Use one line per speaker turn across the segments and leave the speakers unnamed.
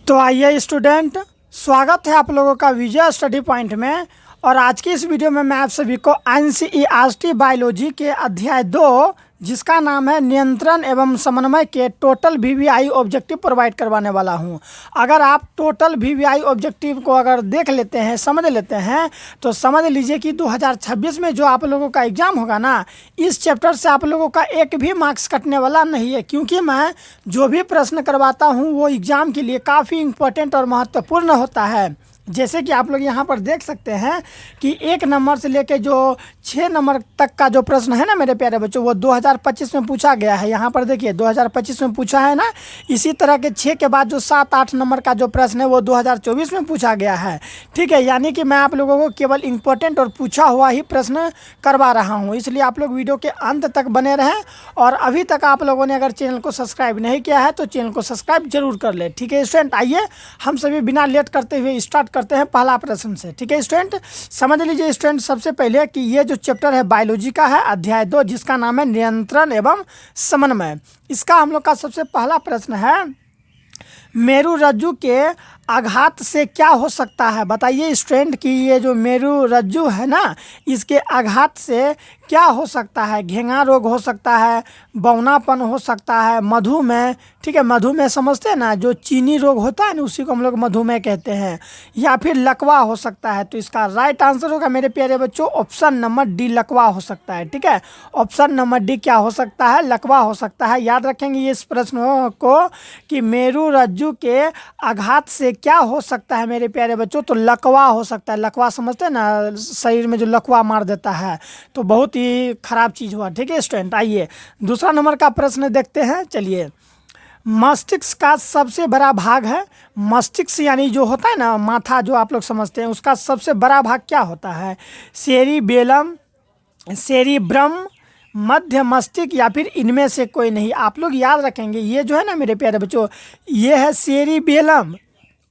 तो आइए स्टूडेंट, स्वागत है आप लोगों का विजय स्टडी पॉइंट में। और आज की इस वीडियो में मैं आप सभी को एनसीईआरटी बायोलॉजी के अध्याय 2 जिसका नाम है नियंत्रण एवं समन्वय के टोटल वीवीआई ऑब्जेक्टिव प्रोवाइड करवाने वाला हूं। अगर आप टोटल वीवीआई ऑब्जेक्टिव को अगर देख लेते हैं, समझ लेते हैं, तो समझ लीजिए कि 2026 में जो आप लोगों का एग्ज़ाम होगा ना, इस चैप्टर से आप लोगों का एक भी मार्क्स कटने वाला नहीं है, क्योंकि मैं जो भी प्रश्न करवाता हूँ वो एग्ज़ाम के लिए काफ़ी इम्पोर्टेंट और महत्वपूर्ण होता है। जैसे कि आप लोग यहाँ पर देख सकते हैं कि 1 नंबर से लेके जो 6 नंबर तक का जो प्रश्न है ना मेरे प्यारे बच्चों, वो 2025 में पूछा गया है। यहाँ पर देखिए 2025 में पूछा है ना। इसी तरह के 6 के बाद जो 7-8 नंबर का जो प्रश्न है वो 2024 में पूछा गया है। ठीक है, यानी कि मैं आप लोगों को केवल इम्पोर्टेंट और पूछा हुआ ही प्रश्न करवा रहा हूँ, इसलिए आप लोग वीडियो के अंत तक बने रहें। और अभी तक आप लोगों ने अगर चैनल को सब्सक्राइब नहीं किया है तो चैनल को सब्सक्राइब जरूर कर ले। ठीक है स्टूडेंट, आइए हम सभी बिना लेट करते हुए स्टार्ट करते हैं पहला प्रश्न से। ठीक है स्टूडेंट, समझ लीजिए स्टूडेंट सबसे पहले कि ये जो चैप्टर है बायोलॉजी का है, अध्याय 2 जिसका नाम है नियंत्रण एवं समन्वय। इसका हम लोग का सबसे पहला प्रश्न है, मेरुरज्जु के आघात से क्या हो सकता है। बताइए स्टूडेंट कि ये जो मेरुरज्जु है ना, इसके आघात से क्या हो सकता है। घेंगा रोग हो सकता है, बौनापन हो सकता है, मधुमेह। ठीक है, मधुमेह समझते हैं ना, जो चीनी रोग होता है ना, उसी को हम लोग मधुमेह कहते हैं, या फिर लकवा हो सकता है। तो इसका राइट आंसर होगा मेरे प्यारे बच्चों ऑप्शन नंबर डी, लकवा हो सकता है। ठीक है, ऑप्शन नंबर डी क्या हो सकता है, लकवा हो सकता है। याद रखेंगे ये इस प्रश्न को कि मेरुरज्जु के आघात से क्या हो सकता है मेरे प्यारे बच्चों, तो लकवा हो सकता है। लकवा समझते हैं ना, शरीर में जो लकवा मार देता है, तो बहुत ही खराब चीज़ हुआ। ठीक है स्टूडेंट, आइए दूसरा नंबर का प्रश्न देखते हैं। चलिए, मस्तिष्क का सबसे बड़ा भाग है, मस्तिष्क यानी जो होता है ना माथा, जो आप लोग समझते हैं, उसका सबसे बड़ा भाग क्या होता है। सेरिबेलम, सेरिब्रम, मध्य मस्तिष्क, या फिर इनमें से कोई नहीं। आप लोग याद रखेंगे ये जो है ना मेरे प्यारे बच्चों, ये है सेरिबेलम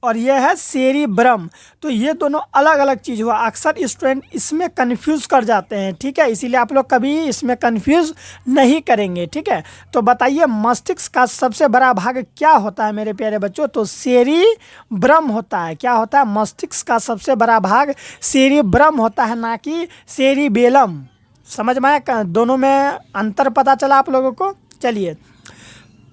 और यह है सेरिब्रम। तो ये दोनों अलग अलग चीज़ हुआ। अक्सर स्टूडेंट इसमें कंफ्यूज कर जाते हैं। ठीक है, इसीलिए आप लोग कभी इसमें कंफ्यूज नहीं करेंगे। ठीक है, तो बताइए मस्तिष्क का सबसे बड़ा भाग क्या होता है मेरे प्यारे बच्चों, तो सेरिब्रम होता है। क्या होता है, मस्तिष्क का सबसे बड़ा भाग सेरिब्रम होता है, ना कि सेरिबेलम। समझ में आया, दोनों में अंतर पता चला आप लोगों को। चलिए,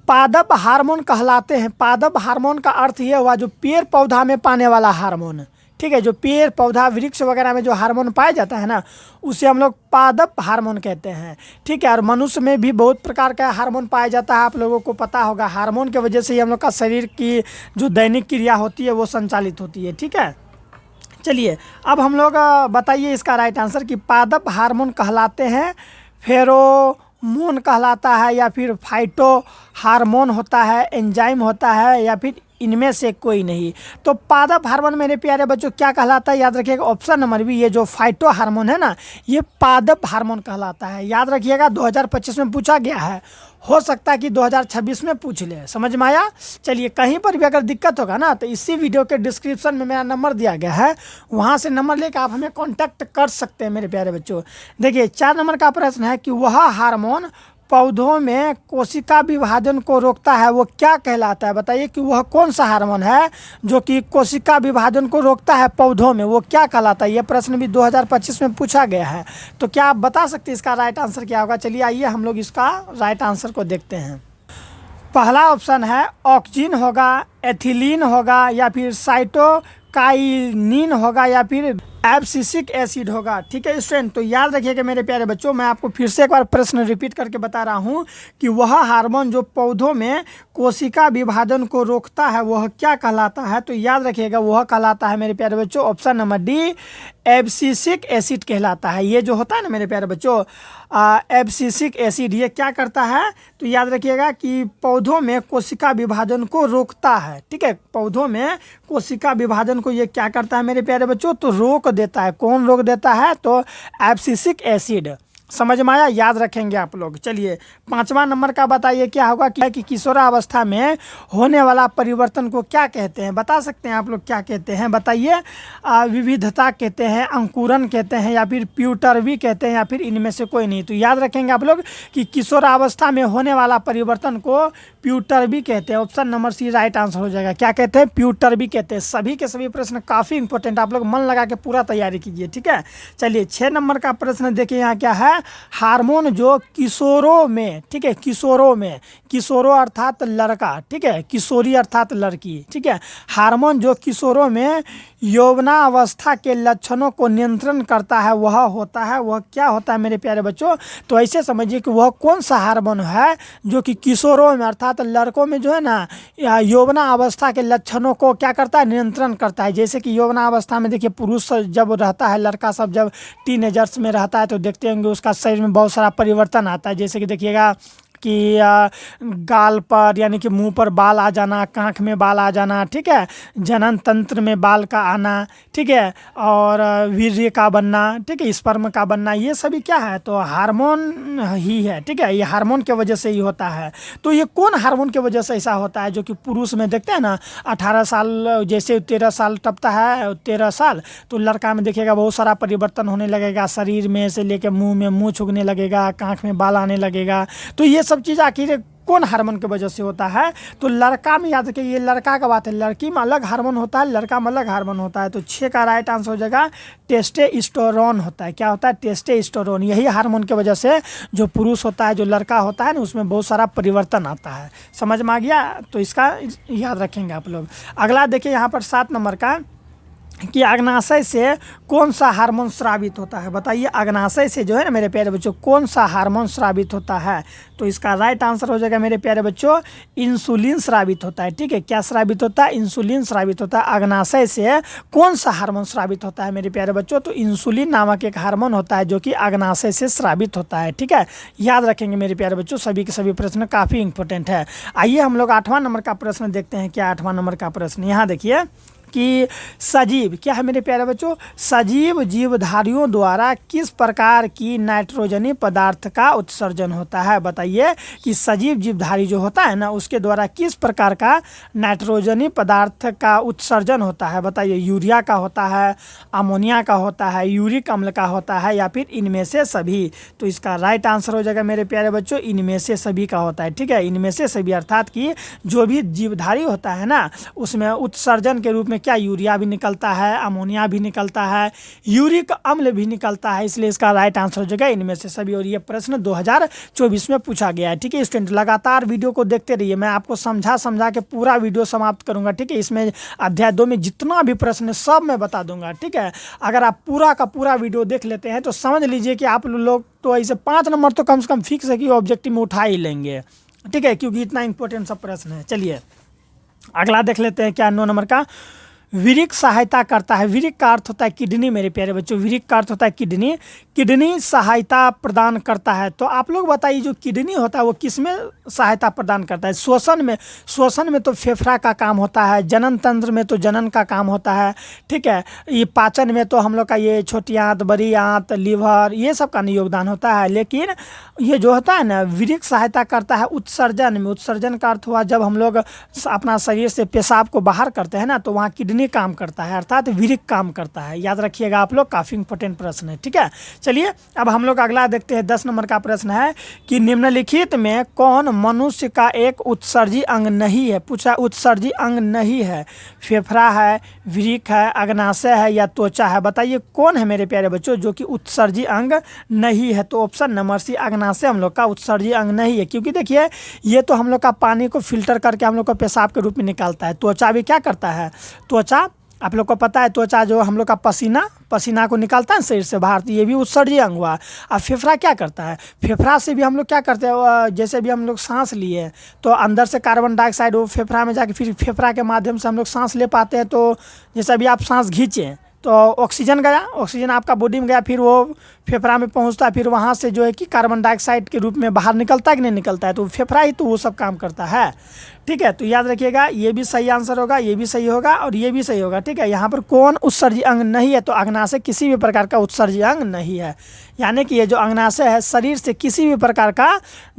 पादप हार्मोन कहलाते हैं। पादप हार्मोन का अर्थ ये हुआ जो पेड़ पौधा में पाने वाला हार्मोन। ठीक है, जो पेड़ पौधा वृक्ष वगैरह में जो हार्मोन पाया जाता है ना, उसे हम लोग पादप हार्मोन कहते हैं। ठीक है, और मनुष्य में भी बहुत प्रकार का हार्मोन पाया जाता है, आप लोगों को पता होगा। हार्मोन की वजह से ही हम लोग का शरीर की जो दैनिक क्रिया होती है वो संचालित होती है। ठीक है, चलिए अब हम लोग बताइए इसका राइट आंसर कि पादप हार्मोन कहलाते हैं, फेरोमोन कहलाता है, या फिर फाइटो हार्मोन होता है, एंजाइम होता है, या फिर इनमें से कोई नहीं। तो पादप हार्मोन मेरे प्यारे बच्चों क्या कहलाता है, याद रखिएगा ऑप्शन नंबर बी, ये जो फाइटो हार्मोन है ना, ये पादप हार्मोन कहलाता है। याद रखिएगा 2025 में पूछा गया है, हो सकता है कि 2026 में पूछ ले। समझ में आया। चलिए, कहीं पर भी अगर दिक्कत होगा ना तो इसी वीडियो के डिस्क्रिप्शन में मेरा नंबर दिया गया है, वहाँ से नंबर लेकर आप हमें कांटेक्ट कर सकते हैं मेरे प्यारे बच्चों। देखिए 4 नंबर का प्रश्न है कि वह हार्मोन पौधों में कोशिका विभाजन को रोकता है, वो क्या कहलाता है। बताइए कि वह कौन सा हार्मोन है जो कि कोशिका विभाजन को रोकता है पौधों में, वो क्या कहलाता है। यह प्रश्न भी 2025 में पूछा गया है। तो क्या आप बता सकते हैं इसका राइट आंसर क्या होगा। चलिए आइए हम लोग इसका राइट आंसर को देखते हैं। पहला ऑप्शन है ऑक्सिन होगा, एथिलीन होगा, या फिर साइटोकाइनिन होगा, या फिर एब्सिसिक एसिड होगा। ठीक है स्टूडेंट, तो याद रखिएगा मेरे प्यारे बच्चों, मैं आपको फिर से एक बार प्रश्न रिपीट करके बता रहा हूँ कि वह हार्मोन जो पौधों में कोशिका विभाजन को रोकता है वह क्या कहलाता है। तो याद रखिएगा वह कहलाता है मेरे प्यारे बच्चों option number D, abscisic acid कहलाता है। ये जो होता है ना मेरे प्यारे बच्चों एब्सिसिक एसिड, ये क्या करता है, तो याद रखिएगा कि पौधों में कोशिका विभाजन को रोकता है। ठीक है, पौधों में कोशिका विभाजन को ये क्या करता है मेरे प्यारे बच्चों, तो रोक देता है। कौन रोक देता है, तो एब्सिसिक एसिड। समझ में आया, याद रखेंगे आप लोग। चलिए 5वां नंबर का बताइए क्या होगा कि किशोरावस्था में होने वाला परिवर्तन को क्या कहते हैं। बता सकते हैं आप लोग क्या कहते हैं, बताइए। विविधता कहते हैं, अंकुरन कहते हैं, या फिर प्यूटरवी कहते हैं, या फिर इनमें से कोई नहीं। तो याद रखेंगे आप लोग कि किशोरावस्था में होने वाला परिवर्तन को प्यूटर्बी कहते हैं। Option number C right answer हो जाएगा। क्या कहते हैं? प्यूटर्बी कहते हैं। सभी के सभी प्रश्न काफ़ी इंपॉर्टेंट, आप लोग मन लगा के पूरा तैयारी कीजिए, ठीक है। चलिए 6 नंबर का प्रश्न देखिए, यहाँ क्या है? हार्मोन जो किशोरों में, ठीक है, किशोरों में, किशोरों अर्थात लड़का, ठीक है, किशोरी अर्थात लड़की, ठीक है, हार्मोन जो किशोरों में यौवनावस्था के लक्षणों को नियंत्रण करता है वह होता है, वह क्या होता है मेरे प्यारे बच्चों? तो ऐसे समझिए कि वह कौन सा हार्मोन है जो कि किशोरों में अर्थात लड़कों में जो है ना यौवनावस्था के लक्षणों को क्या करता है? नियंत्रण करता है। जैसे कि यौवनावस्था में देखिए पुरुष जब रहता है, लड़का सब जब टीनेजर्स में रहता है तो देखते होंगे उसका शरीर में बहुत सारा परिवर्तन आता है। जैसे कि देखिएगा कि गाल पर यानी कि मुंह पर बाल आ जाना, कांख में बाल आ जाना, ठीक है, जनन तंत्र में बाल का आना, ठीक है, और वीर्य का बनना, ठीक है, स्पर्म का बनना, ये सभी क्या है? तो हार्मोन ही है, ठीक है, ये हार्मोन के वजह से ही होता है। तो ये कौन हार्मोन के वजह से ऐसा होता है? जो कि पुरुष में देखते हैं ना 18 साल, जैसे 13 साल टपता है 13 साल, तो लड़का में देखिएगा बहुत सारा परिवर्तन होने लगेगा, शरीर में से लेकर मुंह में मुंह छुगने लगेगा, कांख में बाल आने लगेगा। तो ये सब चीज़ आखिर कौन हार्मोन की वजह से होता है? तो लड़का में याद रखिए, ये लड़का का बात है, लड़की में अलग हार्मोन होता है, लड़का में अलग हार्मोन होता है। तो 6 का राइट आंसर हो जाएगा टेस्टोस्टेरोन होता है। क्या होता है? टेस्टोस्टेरोन। यही हार्मोन की वजह से जो पुरुष होता है, जो लड़का होता है ना, उसमें बहुत सारा परिवर्तन आता है। समझ में आ गया? तो इसका याद रखेंगे आप लोग। अगला देखिए यहाँ पर 7 नंबर का कि अग्नाशय से कौन सा हार्मोन स्रावित होता है? बताइए, अग्नाशय से जो है ना मेरे प्यारे बच्चों कौन सा हार्मोन स्रावित होता है? तो इसका राइट आंसर हो जाएगा मेरे प्यारे बच्चों इंसुलिन स्रावित होता है, ठीक है। क्या स्रावित होता है? इंसुलिन स्रावित होता है। अग्नाशय से कौन सा हार्मोन स्रावित होता है मेरे प्यारे बच्चों? तो इंसुलिन नामक एक हार्मोन होता है जो कि अग्नाशय से स्रावित होता है, ठीक है। याद रखेंगे मेरे प्यारे बच्चों, सभी के सभी प्रश्न काफ़ी इंपॉर्टेंट है। आइए हम लोग 8वां नंबर का प्रश्न देखते हैं। क्या 8वां नंबर का प्रश्न? यहाँ देखिए कि सजीव, क्या है मेरे प्यारे बच्चों? सजीव जीवधारियों द्वारा किस प्रकार की नाइट्रोजनी पदार्थ का उत्सर्जन होता है? बताइए कि सजीव जीवधारी जो होता है ना उसके द्वारा किस प्रकार का नाइट्रोजनी पदार्थ का उत्सर्जन होता है? बताइए, यूरिया का होता है, अमोनिया का होता है, यूरिक अम्ल का होता है, या फिर इनमें से सभी? तो इसका राइट आंसर हो जाएगा मेरे प्यारे बच्चों इनमें से सभी का होता है, ठीक है। इनमें से सभी अर्थात कि जो भी जीवधारी होता है ना उसमें उत्सर्जन के रूप में क्या यूरिया भी निकलता है, अमोनिया भी निकलता है, यूरिक अम्ल भी निकलता है, इसलिए इसका राइट आंसर हो जाएगा इनमें से सभी। और ये प्रश्न 2024 में पूछा गया है, ठीक है। स्टूडेंट लगातार वीडियो को देखते रहिए, मैं आपको समझा के पूरा वीडियो समाप्त करूंगा, ठीक है। इसमें अध्याय 2 में जितना भी प्रश्न है सब मैं बता दूंगा, ठीक है। अगर आप पूरा का पूरा वीडियो देख लेते हैं तो समझ लीजिए कि आप लोग तो ऐसे 5 नंबर तो कम से कम फिक्स है कि ऑब्जेक्टिव में उठा ही लेंगे, ठीक है, क्योंकि इतना इंपॉर्टेंट सब प्रश्न है। चलिए अगला देख लेते हैं। क्या 9 नंबर का? विरिक सहायता करता है। विरिक का अर्थ होता है किडनी मेरे प्यारे बच्चों, विरिक का अर्थ होता है किडनी। किडनी सहायता प्रदान करता है। तो आप लोग बताइए जो किडनी होता है वो किस में सहायता प्रदान करता है? श्वसन में। श्वसन में तो फेफड़ा का काम होता है, जनन तंत्र में तो जनन का काम होता है, ठीक है। ये पाचन में तो हम लोग का ये छोटी आंत, बड़ी आंत, लीवर, ये सब का योगदान होता है। लेकिन ये जो होता है ना विरिक सहायता करता है उत्सर्जन में। उत्सर्जन का अर्थ हुआ जब हम लोग अपना शरीर से पेशाब को बाहर करते हैं ना तो वहाँ किडनी काम करता है अर्थात विरिक काम करता है। याद रखिएगा आप लोग, काफ़ी इंपॉर्टेंट प्रश्न है, ठीक है। चलिए अब हम लोग अगला देखते हैं। 10 नंबर का प्रश्न है कि निम्नलिखित में कौन मनुष्य का एक उत्सर्जी अंग नहीं है? पूछा उत्सर्जी अंग नहीं है। फेफड़ा है, विरिक है, अग्नाशय है, या त्वचा है? बताइए कौन है मेरे प्यारे बच्चों जो कि उत्सर्जी अंग नहीं है? तो ऑप्शन नंबर सी अग्नाशय हम लोग का उत्सर्जी अंग नहीं है, क्योंकि देखिए ये तो हम लोग का पानी को फिल्टर करके हम लोग को पेशाब के रूप में निकालता है। त्वचा भी क्या करता है? त्वचा आप लोग को पता है, त्वचा जो हम लोग का पसीना को निकालता है शरीर से बाहर, तो ये भी उत्सर्जी अंग हुआ। अब फेफड़ा क्या करता है? फेफड़ा से भी हम लोग क्या करते हैं, जैसे भी हम लोग सांस लिए तो अंदर से कार्बन डाइऑक्साइड वो फेफड़ा में जाके फिर फेफड़ा के माध्यम से हम लोग सांस ले पाते हैं। तो जैसे भी आप सांस खींचें तो ऑक्सीजन गया, ऑक्सीजन आपका बॉडी में गया, फिर वो फेफड़ा में पहुंचता है, फिर वहाँ से जो है कि कार्बन डाइऑक्साइड के रूप में बाहर निकलता है कि नहीं निकलता है? तो फेफड़ा ही तो वो सब काम करता है, ठीक है। तो याद रखिएगा ये भी सही आंसर होगा, ये भी सही होगा और ये भी सही होगा, ठीक है। यहाँ पर कौन उत्सर्जी अंग नहीं है? तो अग्नाशय किसी भी प्रकार का उत्सर्जी अंग नहीं है। यानी कि ये जो अग्नाशय है शरीर से किसी भी प्रकार का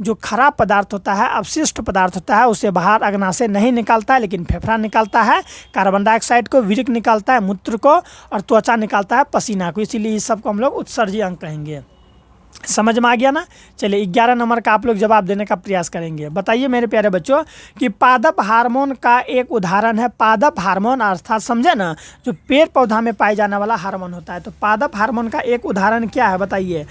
जो खराब पदार्थ होता है, अपशिष्ट पदार्थ होता है, उसे बाहर अग्नाशय नहीं निकालता है, लेकिन फेफड़ा निकालता है कार्बन डाइऑक्साइड को, विरिक निकालता है मूत्र को, और त्वचा निकालता है पसीना को। इसीलिए इस सबको हम लोग उत्सर्जी अंग कहेंगे। समझ में आ गया ना। चलिए 11 नंबर का आप लोग जवाब देने का प्रयास करेंगे। बताइए मेरे प्यारे बच्चों कि पादप हार्मोन का एक उदाहरण है, पादप हार्मोन अर्थात समझे ना, जो पेड़ पौधा में पाए जाने वाला हार्मोन होता है। तो पादप हार्मोन का एक उदाहरण क्या है बताइए?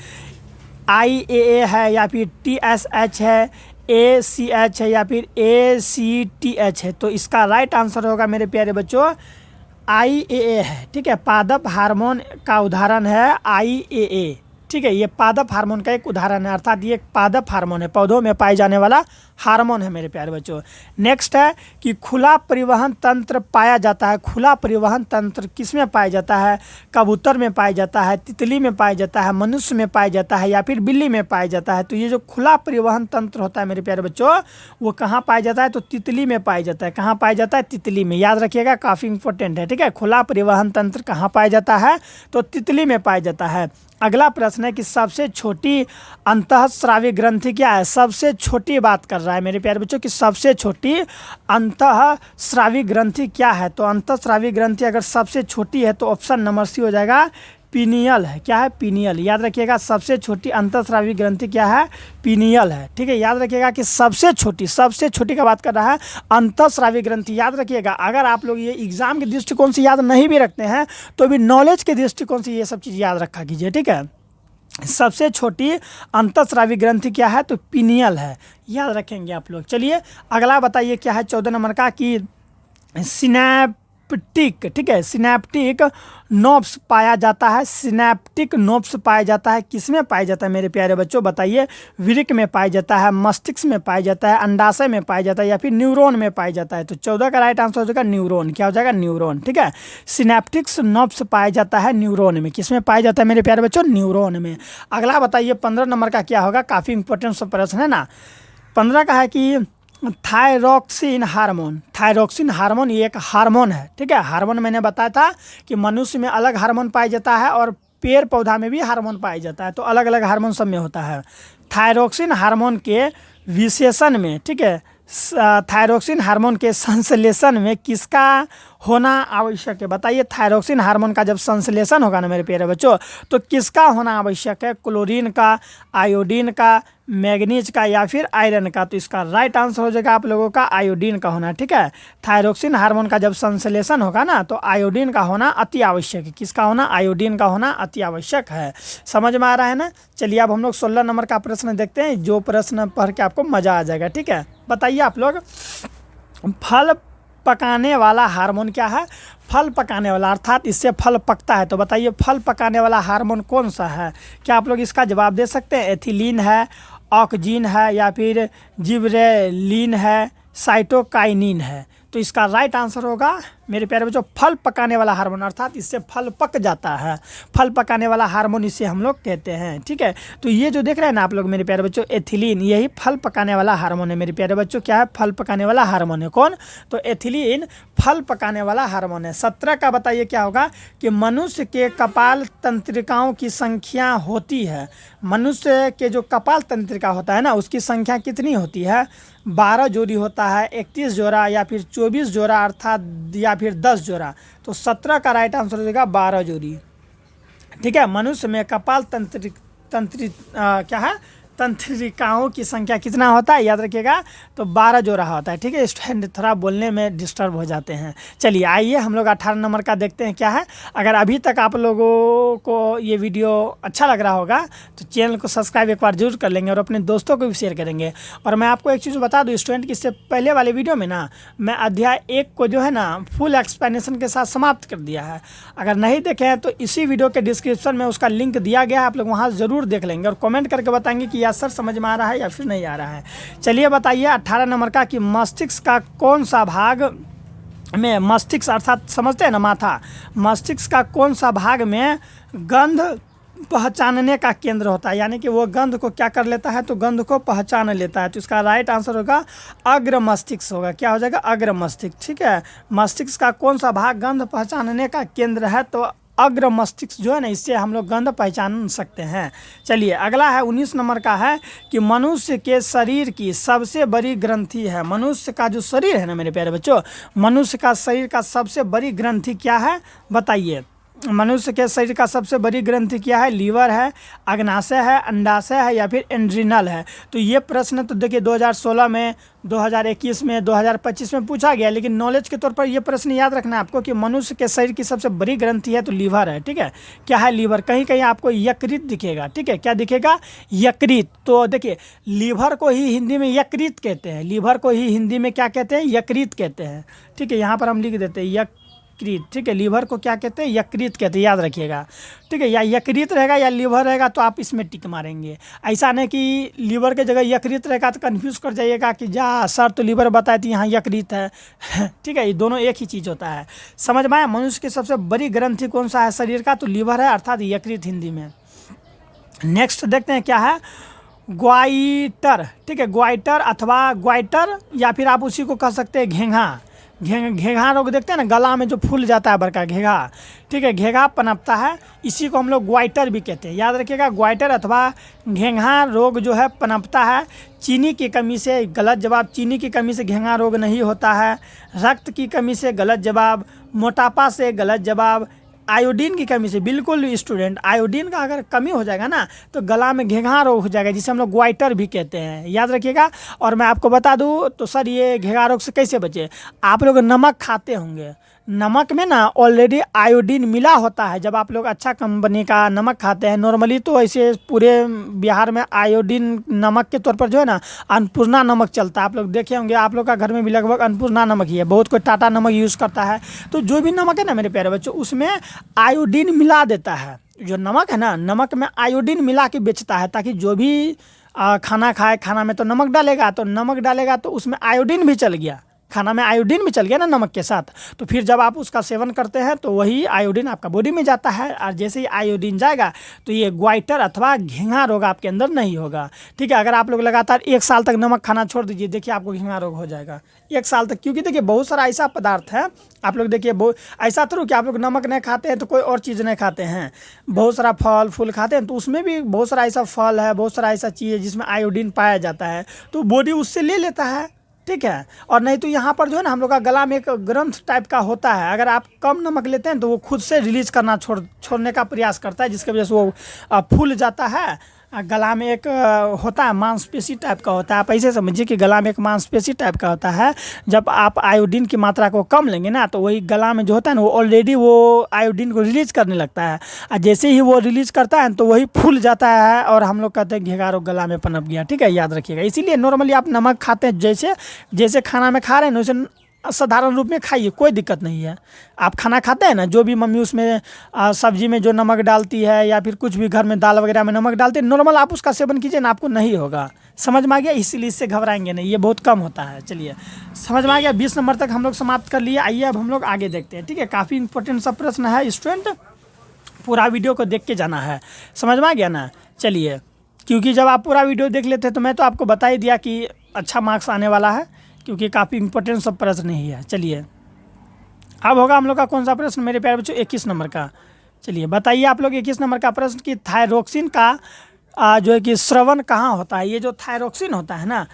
IAA है या फिर TSH है, ACH है या फिर ACTH है। तो इसका राइट आंसर होगा मेरे प्यारे बच्चों IAA है। ठीक है, पादप हार्मोन का उदाहरण है IAA। ठीक है, ये पादप हार्मोन का एक उदाहरण है, अर्थात ये एक पादप हार्मोन है, पौधों में पाए जाने वाला हार्मोन है मेरे प्यारे बच्चों। नेक्स्ट है कि खुला परिवहन तंत्र पाया जाता है। खुला परिवहन तंत्र किस में पाया जाता है? कबूतर में पाया जाता है, तितली में पाया जाता है, मनुष्य में पाया जाता है या फिर बिल्ली में पाया जाता है। तो ये जो खुला परिवहन तंत्र होता है मेरे प्यारे बच्चों, वो कहाँ पाया जाता है? तो तितली में पाया जाता है। कहाँ पाया जाता है? तितली में। याद रखिएगा, काफ़ी इंपॉर्टेंट है। ठीक है, खुला परिवहन तंत्र कहाँ पाया जाता है? तो तितली में पाया जाता है। अगला प्रश्न है कि सबसे छोटी अंतःस्रावी ग्रंथि क्या है? सबसे छोटी बात कर रहा है मेरे प्यारे बच्चों कि सबसे छोटी अंतःस्रावी ग्रंथि क्या है? तो अंतःस्रावी ग्रंथि अगर सबसे छोटी है तो ऑप्शन नंबर सी हो जाएगा, पीनियल है। क्या है? पीनियल। याद रखिएगा, सबसे छोटी अंतःस्रावी ग्रंथि क्या है? पीनियल है। ठीक है, याद रखिएगा कि सबसे छोटी का बात कर रहा है अंतःस्रावी ग्रंथि। याद रखिएगा, अगर आप लोग ये एग्जाम के दृष्टिकोण से याद नहीं भी रखते हैं तो भी नॉलेज के दृष्टिकोण से ये सब चीज़ याद रखा कीजिए। ठीक है, सबसे छोटी अंतःस्रावी ग्रंथि क्या है? तो पीनियल है। याद रखेंगे आप लोग। चलिए अगला बताइए क्या है 14 नंबर का कि सिनैप्टिक, ठीक है, सिनैप्टिक नोब्स पाया जाता है। सिनैप्टिक नोब्स पाया जाता है किसमें पाया जाता है मेरे प्यारे बच्चों? बताइए। वृक्क में पाया जाता है, मस्तिष्क में पाया जाता है, अंडाशय में पाया जाता है या फिर न्यूरॉन में पाया जाता है? तो 14 का राइट आंसर हो जाएगा न्यूरॉन। क्या हो जाएगा? न्यूरॉन। ठीक है, सिनैप्टिक्स नोब्स पाया जाता है न्यूरॉन में। किसमें पाया जाता है मेरे प्यारे बच्चों? न्यूरॉन में। अगला बताइए 15 नंबर का क्या होगा? काफ़ी इंपॉर्टेंट सा प्रश्न है ना। 15 का है कि थायरॉक्सिन हार्मोन। थायरॉक्सिन हार्मोन ये एक हार्मोन है। ठीक है, हार्मोन मैंने बताया था कि मनुष्य में अलग हार्मोन पाया जाता है और पेड़ पौधा में भी हार्मोन पाया जाता है। तो अलग अलग हार्मोन सब में होता है। थायरॉक्सिन हार्मोन के विशेषण में, ठीक है, थायरॉक्सिन हार्मोन के संश्लेषण में किसका होना आवश्यक है? बताइए। थायरॉक्सिन हार्मोन का जब संश्लेषण होगा ना मेरे प्यारे बच्चों, तो किसका होना आवश्यक है? क्लोरीन का, आयोडीन का, मैग्नीज का या फिर आयरन का? तो इसका राइट आंसर हो जाएगा आप लोगों का आयोडीन का होना। ठीक है, थायरॉक्सिन हार्मोन का जब संश्लेषण होगा ना तो आयोडीन का होना अति आवश्यक है। किसका होना? आयोडीन का होना अति आवश्यक है। समझ में आ रहा है ना। चलिए अब हम लोग 16 नंबर का प्रश्न देखते हैं, जो प्रश्न पढ़ के आपको मज़ा आ जाएगा। ठीक है, बताइए आप लोग, फल पकाने वाला हार्मोन क्या है? फल पकाने वाला, अर्थात इससे फल पकता है। तो बताइए फल पकाने वाला हार्मोन कौन सा है? क्या आप लोग इसका जवाब दे सकते हैं? एथिलीन है, ऑक्जिन है या फिर जिबरेलिन है, साइटोकाइनिन है? तो इसका राइट आंसर होगा मेरे प्यारे बच्चों फल पकाने वाला हार्मोन, अर्थात इससे फल पक जाता है। फल पकाने वाला हार्मोन इसे हम लोग कहते हैं। ठीक है, तो ये जो देख रहे हैं ना आप लोग मेरे प्यारे बच्चों, एथिलीन, यही फल पकाने वाला हार्मोन है मेरे प्यारे बच्चों। क्या है? फल पकाने वाला हार्मोन है। कौन? तो एथिलीन फल पकाने वाला हार्मोन है। 17 का बताइए क्या होगा कि मनुष्य के कपाल तंत्रिकाओं की संख्या होती है। मनुष्य के जो कपाल तंत्रिका होता है ना, उसकी संख्या कितनी होती है? 12 जोड़ी होता है, 31 जोड़ा या फिर 24 जोड़ा, अर्थात या फिर 10 जोड़ा? तो 17 का राइट आंसर हो जाएगा 12 जोड़ी। ठीक है, मनुष्य में कपाल क्या है? तंत्रिकाओं की संख्या कितना होता है? याद रखिएगा, तो 12 जोड़ा होता है। ठीक है, स्टूडेंट थोड़ा बोलने में डिस्टर्ब हो जाते हैं। चलिए आइए हम लोग 18 नंबर का देखते हैं क्या है। अगर अभी तक आप लोगों को ये वीडियो अच्छा लग रहा होगा तो चैनल को सब्सक्राइब एक बार जरूर कर लेंगे और अपने दोस्तों को भी शेयर करेंगे। और मैं आपको एक चीज़ बता दूँ स्टूडेंट कि इससे पहले वाले वीडियो में ना मैं अध्याय 1 को जो है ना फुल एक्सप्लेनेशन के साथ समाप्त कर दिया है। अगर नहीं देखे हैं तो इसी वीडियो के डिस्क्रिप्शन में उसका लिंक दिया गया है, आप लोग वहाँ ज़रूर देख लेंगे और कमेंट करके बताएंगे कि सर समझ में आ रहा है या फिर नहीं आ रहा है। चलिए बताइए 18 नंबर का कि मस्तिष्क का कौन सा भाग में, मस्तिष्क अर्थात समझते हैं ना माथा, मस्तिष्क का कौन सा भाग में गंध पहचानने का केंद्र होता है? यानी कि वो गंध को क्या कर लेता है? तो गंध को पहचान लेता है। तो इसका राइट आंसर होगा अग्र मस्तिष्क होगा। क्या हो जाएगा? अग्र मस्तिष्क। ठीक है, मस्तिष्क का कौन सा भाग गंध पहचानने का केंद्र है? तो अग्र मस्तिष्क जो है ना, इससे हम लोग गंध पहचान सकते हैं। चलिए अगला है 19 नंबर का है कि मनुष्य के शरीर की सबसे बड़ी ग्रंथि है। मनुष्य का जो शरीर है ना मेरे प्यारे बच्चों, मनुष्य का शरीर का सबसे बड़ी ग्रंथि क्या है? बताइए। मनुष्य के शरीर का सबसे बड़ी ग्रंथि क्या है? लीवर है, अग्नाशय है, अंडाशय है या फिर एड्रिनल है। तो ये प्रश्न तो देखिए 2016 में, 2021 में, 2025 में पूछा गया, लेकिन नॉलेज के तौर पर ये प्रश्न याद रखना है आपको कि मनुष्य के शरीर की सबसे बड़ी ग्रंथि है तो लीवर है। ठीक है, क्या है? लीवर। कहीं कहीं आपको यकृत दिखेगा। ठीक है, क्या दिखेगा? यकृत। तो देखिए लीवर को ही हिंदी में यकृत कहते हैं। लीवर को ही हिंदी में क्या कहते हैं? यकृत कहते हैं। ठीक है, यहाँ पर हम लिख देते हैं यकृत। ठीक है, लीवर को क्या कहते हैं? यकृत कहते हैं, याद रखिएगा। ठीक है, या यकृत रहेगा या लीवर रहेगा तो आप इसमें टिक मारेंगे। ऐसा नहीं कि लीवर के जगह यकृत रहेगा तो कन्फ्यूज़ कर जाइएगा कि जा सर तो लीवर बताए थी, यहाँ यकृत है। ठीक है, ये दोनों एक ही चीज़ होता है। समझ में आया? मनुष्य की सबसे बड़ी ग्रंथि कौन सा है शरीर का? तो लीवर है, अर्थात यकृत हिंदी में। नेक्स्ट देखते हैं क्या है? ग्वाइटर। ठीक है, ग्वाइटर अथवा ग्वाइटर या फिर आप उसी को कह सकते हैं घेंघा। घेंघा रोग देखते हैं ना, गला में जो फूल जाता है बड़का घेंघा। ठीक है, घेंघा पनपता है, इसी को हम लोग ग्वाइटर भी कहते हैं। याद रखिएगा, ग्वाइटर अथवा घेंघा रोग जो है पनपता है चीनी की कमी से। गलत जवाब, चीनी की कमी से घेंघा रोग नहीं होता है। रक्त की कमी से, गलत जवाब। मोटापा से, गलत जवाब। आयोडीन की कमी से, बिल्कुल स्टूडेंट, आयोडीन का अगर कमी हो जाएगा ना तो गला में घेंघा रोग हो जाएगा, जिसे हम लोग ग्वाइटर भी कहते हैं। याद रखिएगा। और मैं आपको बता दूं तो सर ये घेंघा रोग से कैसे बचे? आप लोग नमक खाते होंगे, नमक में ना ऑलरेडी आयोडीन मिला होता है। जब आप लोग अच्छा कंपनी का नमक खाते हैं, नॉर्मली तो ऐसे पूरे बिहार में आयोडीन नमक के तौर पर जो है ना अन्नपूर्णा नमक चलता है। आप लोग देखे होंगे, आप लोग का घर में भी लगभग अन्नपूर्णा नमक ही है। बहुत कोई टाटा नमक यूज़ करता है। तो जो भी नमक है ना मेरे प्यारे बच्चों, उसमें आयोडीन मिला देता है। जो नमक है ना, नमक में आयोडीन मिला के बेचता है, ताकि जो भी खाना खाए, खाना में तो नमक डालेगा, तो नमक डालेगा तो उसमें आयोडीन भी चल गया, खाना में आयोडीन भी चल गया ना नमक के साथ। तो फिर जब आप उसका सेवन करते हैं तो वही आयोडीन आपका बॉडी में जाता है, और जैसे ही आयोडीन जाएगा तो ये ग्वाइटर अथवा घेंघा रोग आपके अंदर नहीं होगा। ठीक है, अगर आप लोग लगातार 1 साल तक नमक खाना छोड़ दीजिए, देखिए आपको घेंघा रोग हो जाएगा 1 साल तक। क्योंकि देखिए बहुत सारा ऐसा पदार्थ है, आप लोग देखिए बहुत ऐसा तो कि आप लोग नमक नहीं खाते हैं तो कोई और चीज़ नहीं खाते हैं, बहुत सारा फल फूल खाते हैं, तो उसमें भी बहुत सारा ऐसा फल है, बहुत सारा ऐसा चीज़ है जिसमें आयोडीन पाया जाता है, तो बॉडी उससे ले लेता है। ठीक है, और नहीं तो यहाँ पर जो है ना हम लोग का गला में एक ग्रंथ टाइप का होता है, अगर आप कम नमक लेते हैं तो वो खुद से रिलीज करना छोड़ने का प्रयास करता है, जिसकी वजह से वो फूल जाता है। गला में एक होता है, मांसपेशी टाइप का होता है। आप ऐसे समझिए कि गला में एक मांसपेशी टाइप का होता है। जब आप आयोडीन की मात्रा को कम लेंगे ना तो वही गला में जो होता है ना, वो ऑलरेडी वो आयोडीन को रिलीज करने लगता है, और जैसे ही वो रिलीज करता है तो वही फूल जाता है, और हम लोग कहते हैं घेंघा रोग गला में पनप गया। ठीक है, याद रखिएगा। इसीलिए नॉर्मली आप नमक खाते हैं, जैसे जैसे खाना में खा रहे हैं वैसे साधारण रूप में खाइए, कोई दिक्कत नहीं है। आप खाना खाते हैं ना, जो भी मम्मी उसमें सब्जी में जो नमक डालती है, या फिर कुछ भी घर में दाल वगैरह में नमक डालते हैं, नॉर्मल आप उसका सेवन कीजिए ना, आपको नहीं होगा। समझ में आ गया? इसीलिए इससे घबराएंगे नहीं, ये बहुत कम होता है। चलिए, समझ में आ गया? 20 नंबर तक हम लोग समाप्त कर लिए। आइए अब हम लोग आगे देखते हैं। ठीक है, काफ़ी इंपॉर्टेंट सा प्रश्न है स्टूडेंट, पूरा वीडियो को देख के जाना है। समझ में आ गया ना? चलिए, क्योंकि जब आप पूरा वीडियो देख लेते हैं तो मैं तो आपको बता ही दिया कि अच्छा मार्क्स आने वाला है, क्योंकि काफ़ी इंपॉर्टेंट सब प्रश्न ही है। चलिए, अब होगा हम लोग का कौन सा प्रश्न मेरे प्यारे बच्चों? 21 नंबर का। चलिए बताइए आप लोग 21 नंबर का प्रश्न कि थायरोक्सिन का जो है कि स्रवण कहाँ होता है? ये जो थायरोक्सिन होता है ना,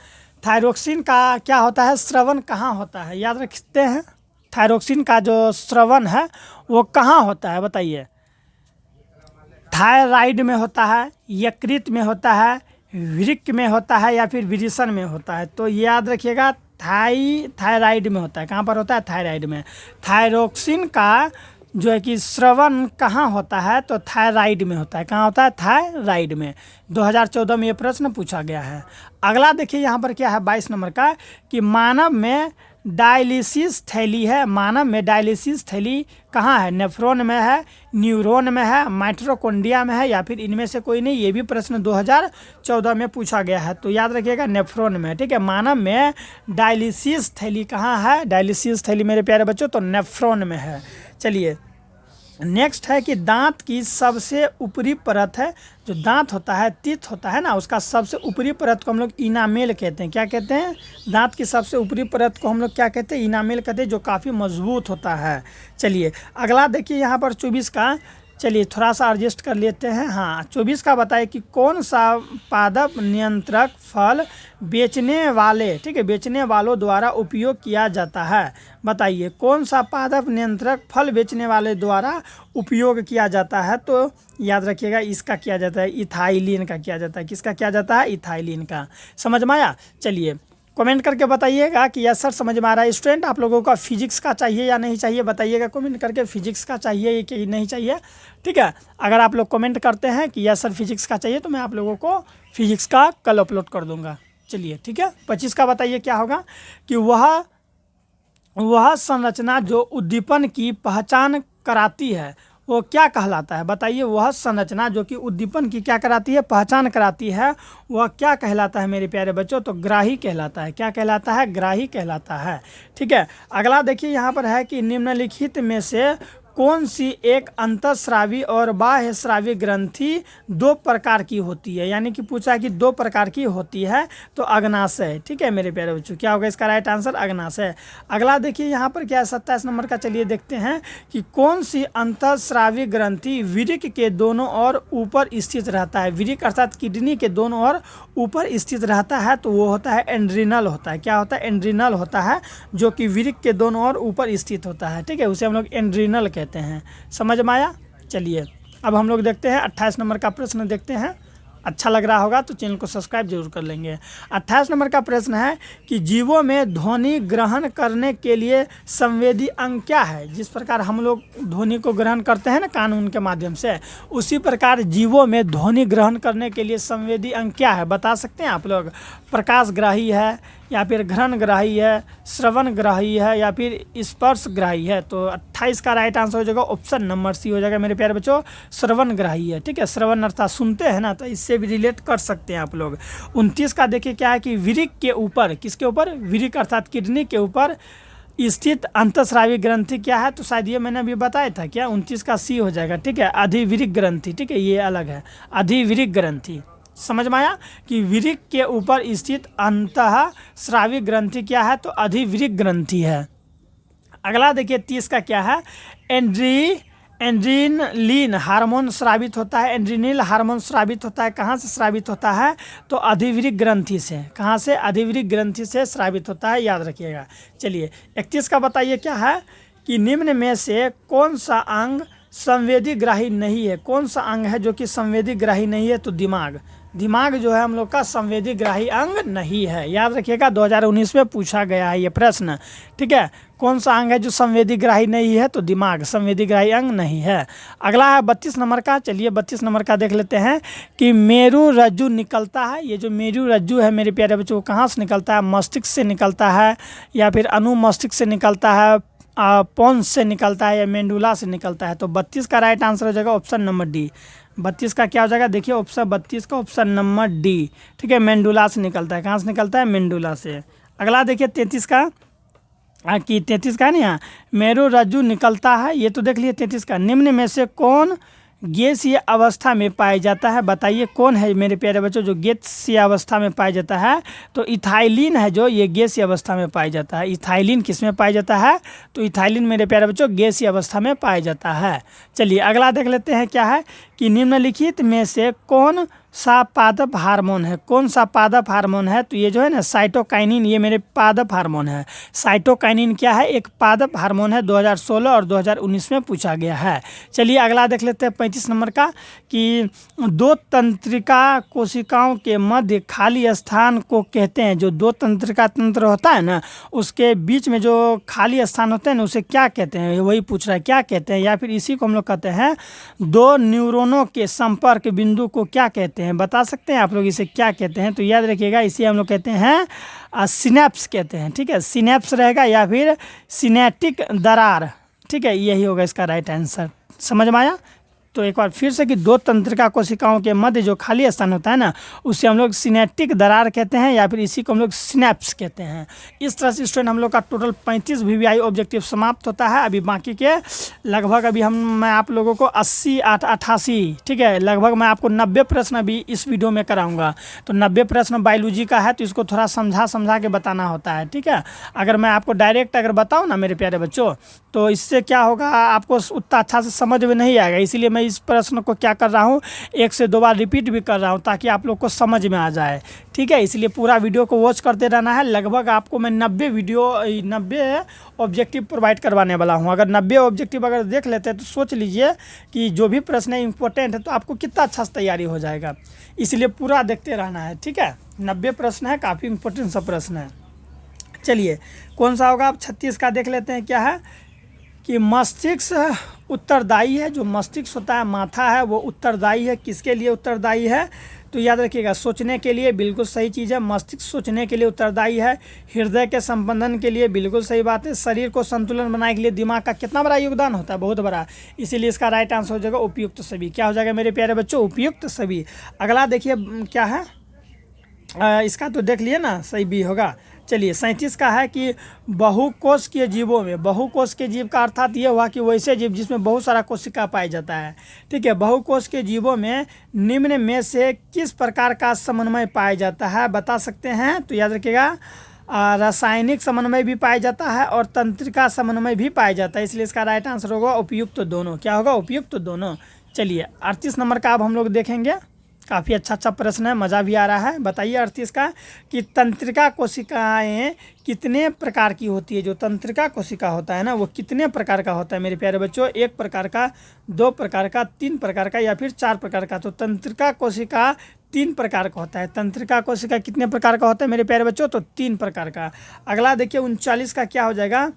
थायरोक्सिन का क्या होता है? स्रवण कहाँ होता है? याद रखते हैं, थायरोक्सिन का जो स्रवण है वो कहाँ होता है? बताइए। थायराइड में होता है, यकृत में होता है, वृक्क में होता है, या फिर विरेचन में होता है? तो याद रखिएगा, थायराइड में होता है। कहाँ पर होता है? थायराइड में। थायरोक्सिन का जो है कि स्रवण कहाँ होता है? तो थायराइड में होता है। कहाँ होता है? थायराइड में। 2014 में ये प्रश्न पूछा गया है। अगला देखिए यहाँ पर क्या है 22 नंबर का, कि मानव में डायलिसिस थैली है। मानव में डायलिसिस थैली कहाँ है? नेफ्रॉन में है, न्यूरॉन में है, माइटोकॉन्ड्रिया में है, या फिर इनमें से कोई नहीं? ये भी प्रश्न 2014 में पूछा गया है, तो याद रखिएगा नेफ्रॉन में। ठीक है, मानव में डायलिसिस थैली कहाँ है? डायलिसिस थैली मेरे प्यारे बच्चों तो नेफ्रॉन में है। चलिए, नेक्स्ट है कि दांत की सबसे ऊपरी परत है, जो दांत होता है, टीथ होता है ना, उसका सबसे ऊपरी परत को हम लोग इनामेल कहते हैं। क्या कहते हैं? दांत की सबसे ऊपरी परत को हम लोग क्या कहते हैं? इनामेल कहते हैं, जो काफ़ी मजबूत होता है। चलिए, अगला देखिए यहाँ पर 24 का, चलिए थोड़ा सा एडजस्ट कर लेते हैं। हाँ 24 का बताए कि कौन सा पादप नियंत्रक फल बेचने वाले, ठीक है, बेचने वालों द्वारा उपयोग किया जाता है। बताइए कौन सा पादप नियंत्रक फल बेचने वाले द्वारा उपयोग किया जाता है। तो याद रखिएगा इसका किया जाता है इथाइलिन का किया जाता है। किसका किया जाता है? इथाइलिन का। समझ में आया? चलिए कमेंट करके बताइएगा कि यस सर समझ में आ रहा है। स्टूडेंट आप लोगों का फिजिक्स का चाहिए या नहीं चाहिए बताइएगा कमेंट करके, फिजिक्स का चाहिए कि नहीं चाहिए। ठीक है, अगर आप लोग कमेंट करते हैं कि यस सर फिजिक्स का चाहिए तो मैं आप लोगों को फिजिक्स का कल अपलोड कर दूंगा। चलिए ठीक है। 25 का बताइए क्या होगा कि वह संरचना जो उद्दीपन की पहचान कराती है वो क्या कहलाता है। बताइए वह संरचना जो कि उद्दीपन की क्या कराती है? पहचान कराती है, वह क्या कहलाता है मेरे प्यारे बच्चों? तो ग्राही कहलाता है। क्या कहलाता है? ग्राही कहलाता है। ठीक है, अगला देखिए यहाँ पर है कि निम्नलिखित में से कौन सी एक अंतःस्रावी और बाह्य स्रावी ग्रंथि दो प्रकार की होती है। यानी कि पूछा कि दो प्रकार की होती है तो अग्नाशय। ठीक है मेरे प्यारे बच्चों, क्या होगा इसका राइट आंसर? अग्नाशय। अगला देखिए यहाँ पर क्या है 27 नंबर का। चलिए देखते हैं कि कौन सी अंतःस्रावी ग्रंथि वृक्क के दोनों ओर ऊपर स्थित रहता है। वृक्क अर्थात किडनी के दोनों ओर ऊपर स्थित रहता है तो वो होता है एंड्रिनल होता है। क्या होता है? एंड्रिनल होता है, जो कि वृक्क के दोनों ओर ऊपर स्थित होता है। ठीक है, उसे हम लोग एंड्रिनल कहते हैं। समझ में आया? चलिए अब हम लोग देखते हैं 28 नंबर का प्रश्न देखते हैं। अच्छा लग रहा होगा तो चैनल को सब्सक्राइब जरूर कर लेंगे। 28 नंबर का प्रश्न है कि जीवों में ध्वनि ग्रहण करने के लिए संवेदी अंग क्या है। जिस प्रकार हम लोग ध्वनि को ग्रहण करते हैं ना कान के माध्यम से, उसी प्रकार जीवों में ध्वनि ग्रहण करने के लिए संवेदी अंग क्या है बता सकते हैं आप लोग? प्रकाश ग्राही है या फिर घ्राण ग्राही है, श्रवण ग्राही है या फिर स्पर्श ग्राही है। तो 28 का राइट आंसर हो जाएगा ऑप्शन नंबर सी हो जाएगा मेरे प्यारे बच्चों, श्रवण ग्राही है। ठीक है, श्रवण अर्थात सुनते हैं ना, तो इससे भी रिलेट कर सकते हैं आप लोग। 29 का देखिए क्या है कि वृक्क के ऊपर, किसके ऊपर? वृक्क अर्थात किडनी के ऊपर स्थित अंतःस्रावी ग्रंथि क्या है। तो शायद ये मैंने अभी बताया था क्या? 29 का सी हो जाएगा। ठीक है, अधिवृक्क ग्रंथि। ठीक है, ये अलग है, अधिवृक्क ग्रंथि। समझ में आया कि वृक्क के ऊपर स्थित अंतःस्रावी ग्रंथि क्या है? तो अधिवृक्क ग्रंथि है। अगला देखिए 30 का क्या है? एड्रीनलिन हार्मोन स्रावित होता है। एड्रीनल हार्मोन स्रावित होता है, कहाँ से स्रावित होता है? तो अधिवृक्क ग्रंथि से। कहाँ से? अधिवृक्क ग्रंथि से स्रावित होता है, याद रखिएगा। चलिए 31 का बताइए क्या है कि निम्न में से कौन सा अंग संवेदी ग्राही नहीं है। कौन सा अंग है जो कि संवेदी ग्राही नहीं है? तो दिमाग। दिमाग जो है हम लोग का संवेदी ग्राही अंग नहीं है, याद रखिएगा। 2019 में पूछा गया है ये प्रश्न। ठीक है, कौन सा अंग है जो संवेदी ग्राही नहीं है? तो दिमाग संवेदी ग्राही अंग नहीं है। अगला है 32 नंबर का। चलिए 32 नंबर का देख लेते हैं कि मेरु रज्जु निकलता है। ये जो मेरु रज्जु है मेरे प्यारे बच्चों, कहाँ से निकलता है? मस्तिष्क से निकलता है या फिर अनुमस्तिष्क से निकलता है, पोन्स से निकलता है या मेंडुला से निकलता है। तो 32 का राइट आंसर हो जाएगा ऑप्शन नंबर डी। 32 का क्या हो जाएगा? देखिए ऑप्शन 32 का ऑप्शन नंबर डी। ठीक है, मेंडुला से निकलता है। कहाँ से निकलता है? मेंडुला से। अगला देखिए 33 का कि 33 का है ना, यहाँ मेरु रज्जु निकलता है। ये तो देख लिए 33 का। निम्न में से कौन गैसीय अवस्था में पाया जाता है। बताइए कौन है मेरे प्यारे बच्चों जो गैसीय अवस्था में पाया जाता है? तो इथाइलिन है जो ये गैसीय अवस्था में पाया जाता है। इथाइलिन किस में पाया जाता है? तो इथाइलिन मेरे प्यारे बच्चों गैसीय अवस्था में पाया जाता है। चलिए अगला देख लेते हैं क्या है कि निम्नलिखित में से कौन सा पादप हार्मोन है। कौन सा पादप हार्मोन है? तो ये जो है ना साइटोकाइनिन, ये मेरे पादप हार्मोन है। साइटोकाइनिन क्या है? एक पादप हार्मोन है। 2016 और 2019 में पूछा गया है। चलिए अगला देख लेते हैं 35 नंबर का कि दो तंत्रिका कोशिकाओं के मध्य खाली स्थान को कहते हैं। जो दो तंत्रिका तंत्र होता है ना, उसके बीच में जो खाली स्थान होते हैं ना, उसे क्या कहते हैं? वही पूछ रहा है क्या कहते हैं, या फिर इसी को हम लोग कहते हैं दो न्यूरॉनों के संपर्क बिंदु को क्या कहते हैं? बता सकते हैं आप लोग इसे क्या कहते हैं? तो याद रखिएगा इसे हम लोग कहते हैं सिनेप्स कहते हैं। ठीक है, सिनेप्स रहेगा या फिर सिनेटिक दरार। ठीक है, यही होगा इसका राइट आंसर। समझ में आया? तो एक बार फिर से कि दो तंत्रिका कोशिकाओं के मध्य जो खाली स्थान होता है ना, उसे हम लोग सिनेटिक दरार कहते हैं या फिर इसी को हम लोग सिनेप्स कहते हैं। इस तरह से स्टूडेंट हम लोग का टोटल 35 VVI ऑब्जेक्टिव समाप्त होता है। अभी बाकी के लगभग अभी मैं आप लोगों को 80 88, ठीक है, लगभग मैं आपको 90 प्रश्न अभी इस वीडियो में कराऊंगा। तो 90 प्रश्न बायोलॉजी का है, तो इसको थोड़ा समझा के बताना होता है। ठीक है, अगर मैं आपको डायरेक्ट अगर बताऊँ ना मेरे प्यारे बच्चों, तो इससे क्या होगा, आपको उतना अच्छा से समझ में नहीं आएगा। इसीलिए मैं इस प्रश्न को क्या कर रहा हूँ, 1 से 2 बार रिपीट भी कर रहा हूँ ताकि आप लोग को समझ में आ जाए। ठीक है, इसलिए पूरा वीडियो को वॉच करते रहना है। लगभग आपको मैं 90 ऑब्जेक्टिव प्रोवाइड करवाने वाला हूँ। अगर 90 ऑब्जेक्टिव अगर देख लेते हैं तो सोच लीजिए कि जो भी प्रश्न है इंपॉर्टेंट है तो आपको कितना अच्छा से तैयारी हो जाएगा। इसलिए पूरा देखते रहना है। ठीक है, 90 प्रश्न है, काफ़ी इंपॉर्टेंट सा प्रश्न है। चलिए कौन सा होगा, आप 36 का देख लेते हैं। क्या है कि मस्तिष्क उत्तरदायी है। जो मस्तिष्क होता है, माथा है, वो उत्तरदायी है। किसके लिए उत्तरदायी है, तो याद रखिएगा सोचने के लिए। बिल्कुल सही चीज़ है, मस्तिष्क सोचने के लिए उत्तरदायी है। हृदय के संबंधन के लिए, बिल्कुल सही बात है। शरीर को संतुलन बनाने के लिए दिमाग का कितना बड़ा योगदान होता है, बहुत बड़ा। इसीलिए इसका राइट आंसर हो जाएगा उपयुक्त सभी। क्या हो जाएगा मेरे प्यारे बच्चों, उपयुक्त सभी। अगला देखिए क्या है, इसका तो देख लिए ना, सही भी होगा। चलिए 37 का है कि बहुकोशिकीय जीवों में, बहुकोशिकीय जीव का अर्थात ये हुआ कि वैसे जीव जिसमें बहुत सारा कोशिका पाया जाता है। ठीक है, बहुकोशिकीय जीवों में निम्न में से किस प्रकार का समन्वय पाया जाता है, बता सकते हैं। तो याद रखिएगा रासायनिक समन्वय भी पाया जाता है और तंत्रिका समन्वय भी पाया जाता है। इसलिए इसका राइट आंसर होगा उपयुक्त दोनों। क्या होगा, उपयुक्त दोनों। चलिए 38 नंबर का अब हम लोग देखेंगे। काफ़ी अच्छा प्रश्न है, मज़ा भी आ रहा है। बताइए 38 का कि तंत्रिका कोशिकाएं कितने प्रकार की होती है। जो तंत्रिका कोशिका होता है ना, वो कितने प्रकार का होता है मेरे प्यारे बच्चों, 1 प्रकार का, 2 प्रकार का, 3 प्रकार का या फिर 4 प्रकार का। तो तंत्रिका कोशिका 3 प्रकार का होता है। तंत्रिका कोशिका कितने प्रकार का होता है मेरे प्यारे बच्चों, तो 3 प्रकार का। अगला देखिए 39 का क्या हो जाएगा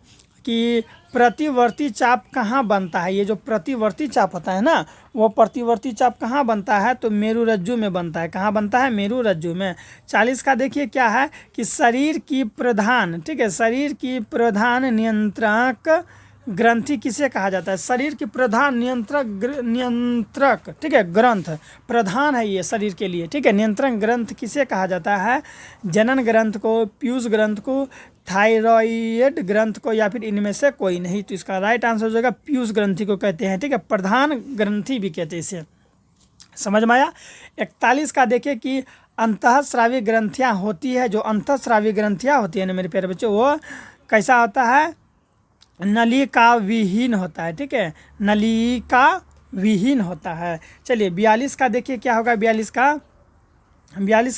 कि प्रतिवर्ती चाप कहाँ बनता है। ये जो प्रतिवर्ती चाप होता है ना, वो प्रतिवर्ती चाप कहाँ बनता है, तो मेरुरज्जु में बनता है। कहाँ बनता है, मेरुरज्जु में। 40 का देखिए क्या है कि शरीर की प्रधान, ठीक है, शरीर की प्रधान नियंत्रक ग्रंथि किसे कहा जाता है। शरीर की प्रधान नियंत्रक, ठीक है, ग्रंथ प्रधान है ये शरीर के लिए। ठीक है, नियंत्रण ग्रंथ किसे कहा जाता है, जनन ग्रंथ को, पीयूष ग्रंथ को, थायराइड ग्रंथ को, या फिर इनमें से कोई नहीं। तो इसका राइट आंसर हो जाएगा पीयूष ग्रंथि को कहते हैं। ठीक है, प्रधान ग्रंथि भी कहते हैं इसे। समझ में आया। 41 का देखिए कि अंतःस्रावी ग्रंथियाँ होती है। जो अंतःस्रावी ग्रंथियाँ होती है ना मेरे प्यारे बच्चों, वो कैसा होता है, नलिका विहीन होता है। ठीक है, नलिका विहीन होता है। चलिए 42 का देखिए क्या होगा, 42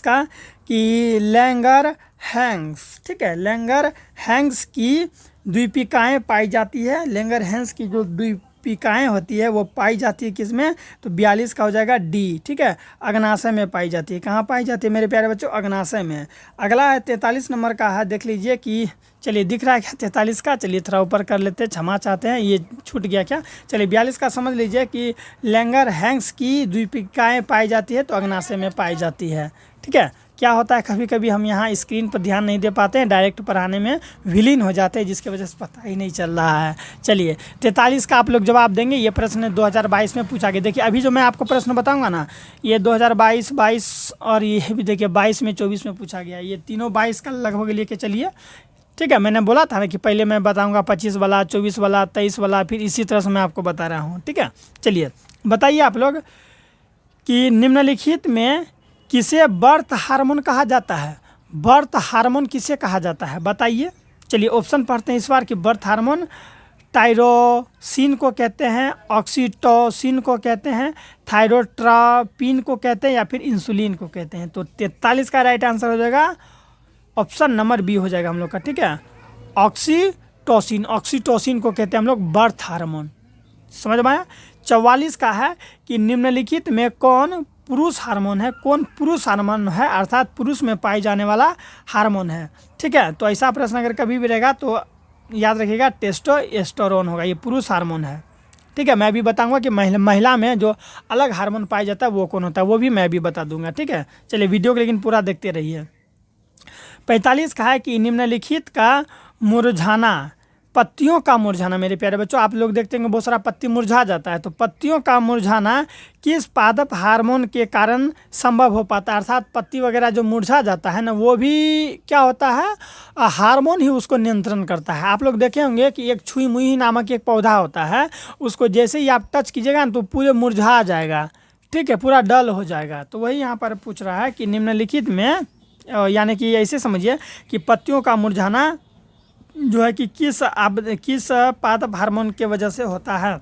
का कि लैंगर हैंग्स, ठीक है, लैंगर हैंग्स की द्वीपिकाएँ पाई जाती है। लैंगर हैंग्स की जो द्वीपिकाएँ होती है वो पाई जाती है किसमें, तो 42 का हो जाएगा डी। ठीक है, अग्नाशय में पाई जाती है। कहाँ पाई जाती है मेरे प्यारे बच्चों, अग्नाशय में। अगला है 43 नंबर का है, देख लीजिए कि, चलिए दिख रहा है क्या 43 का, चलिए थोड़ा ऊपर कर लेते हैं, क्षमा चाहते हैं, ये छूट गया क्या। चलिए 42 का समझ लीजिए कि लैंगर हैंग्स की द्वीपिकाएँ पाई जाती है, तो अग्नाशय में पाई जाती है। ठीक है, क्या होता है कभी कभी हम यहाँ स्क्रीन पर ध्यान नहीं दे पाते हैं, डायरेक्ट पढ़ाने में विलीन हो जाते हैं, जिसकी वजह से पता ही नहीं चल रहा है। चलिए 43 का आप लोग जवाब देंगे। ये प्रश्न 2022 में पूछा गया। देखिए अभी जो मैं आपको प्रश्न बताऊंगा ना, ये 2022, 22 और ये भी देखिए 22 में, 24 में पूछा गया। ये तीनों 22 का लगभग लेके चलिए। ठीक है, मैंने बोला था ना कि पहले मैं बताऊँगा 25 वाला, 24 वाला, 23 वाला, फिर इसी तरह से मैं आपको बता रहा हूँ। ठीक है, चलिए बताइए आप लोग कि निम्नलिखित में किसे बर्थ हार्मोन कहा जाता है। बर्थ हार्मोन किसे कहा जाता है बताइए। चलिए ऑप्शन पढ़ते हैं इस बार कि बर्थ हार्मोन टायरोसिन को कहते हैं, ऑक्सीटोसिन को कहते हैं, थायरोट्रोपिन को कहते हैं, या फिर इंसुलिन को कहते हैं। तो 43 का राइट आंसर हो जाएगा ऑप्शन नंबर बी हो जाएगा हम लोग का। ठीक है, ऑक्सीटोसिन, ऑक्सीटोसिन को कहते हैं हम लोग बर्थ हार्मोन। समझ में आया। 44 का है कि निम्नलिखित में कौन पुरुष हार्मोन है, कौन पुरुष हार्मोन है, अर्थात पुरुष में पाई जाने वाला हार्मोन है। ठीक है, तो ऐसा प्रश्न अगर कभी भी रहेगा तो याद रखिएगा टेस्टोस्टेरोन होगा, ये पुरुष हार्मोन है। ठीक है, मैं भी बताऊंगा कि महिला में जो अलग हार्मोन पाया जाता है वो कौन होता है, वो भी मैं भी बता दूंगा। ठीक है, चलिए वीडियो को लेकिन पूरा देखते रहिए। 45 का है कि निम्नलिखित का मुरझाना, पत्तियों का मुरझाना मेरे प्यारे बच्चों, आप लोग देखते हैं बहुत सारा पत्ती मुरझा जाता है, तो पत्तियों का मुरझाना किस पादप हार्मोन के कारण संभव हो पाता है। अर्थात पत्ती वगैरह जो मुरझा जाता है ना, वो भी क्या होता है, हार्मोन ही उसको नियंत्रण करता है। आप लोग देखे होंगे कि एक छुई मुई नामक एक पौधा होता है, उसको जैसे ही आप टच कीजिएगा ना तो पूरे मुरझा जाएगा। ठीक है, पूरा डल हो जाएगा। तो वही यहाँ पर पूछ रहा है कि निम्नलिखित में, यानी कि ऐसे समझिए कि पत्तियों का मुरझाना जो है कि किस पादप हार्मोन के वजह से होता है।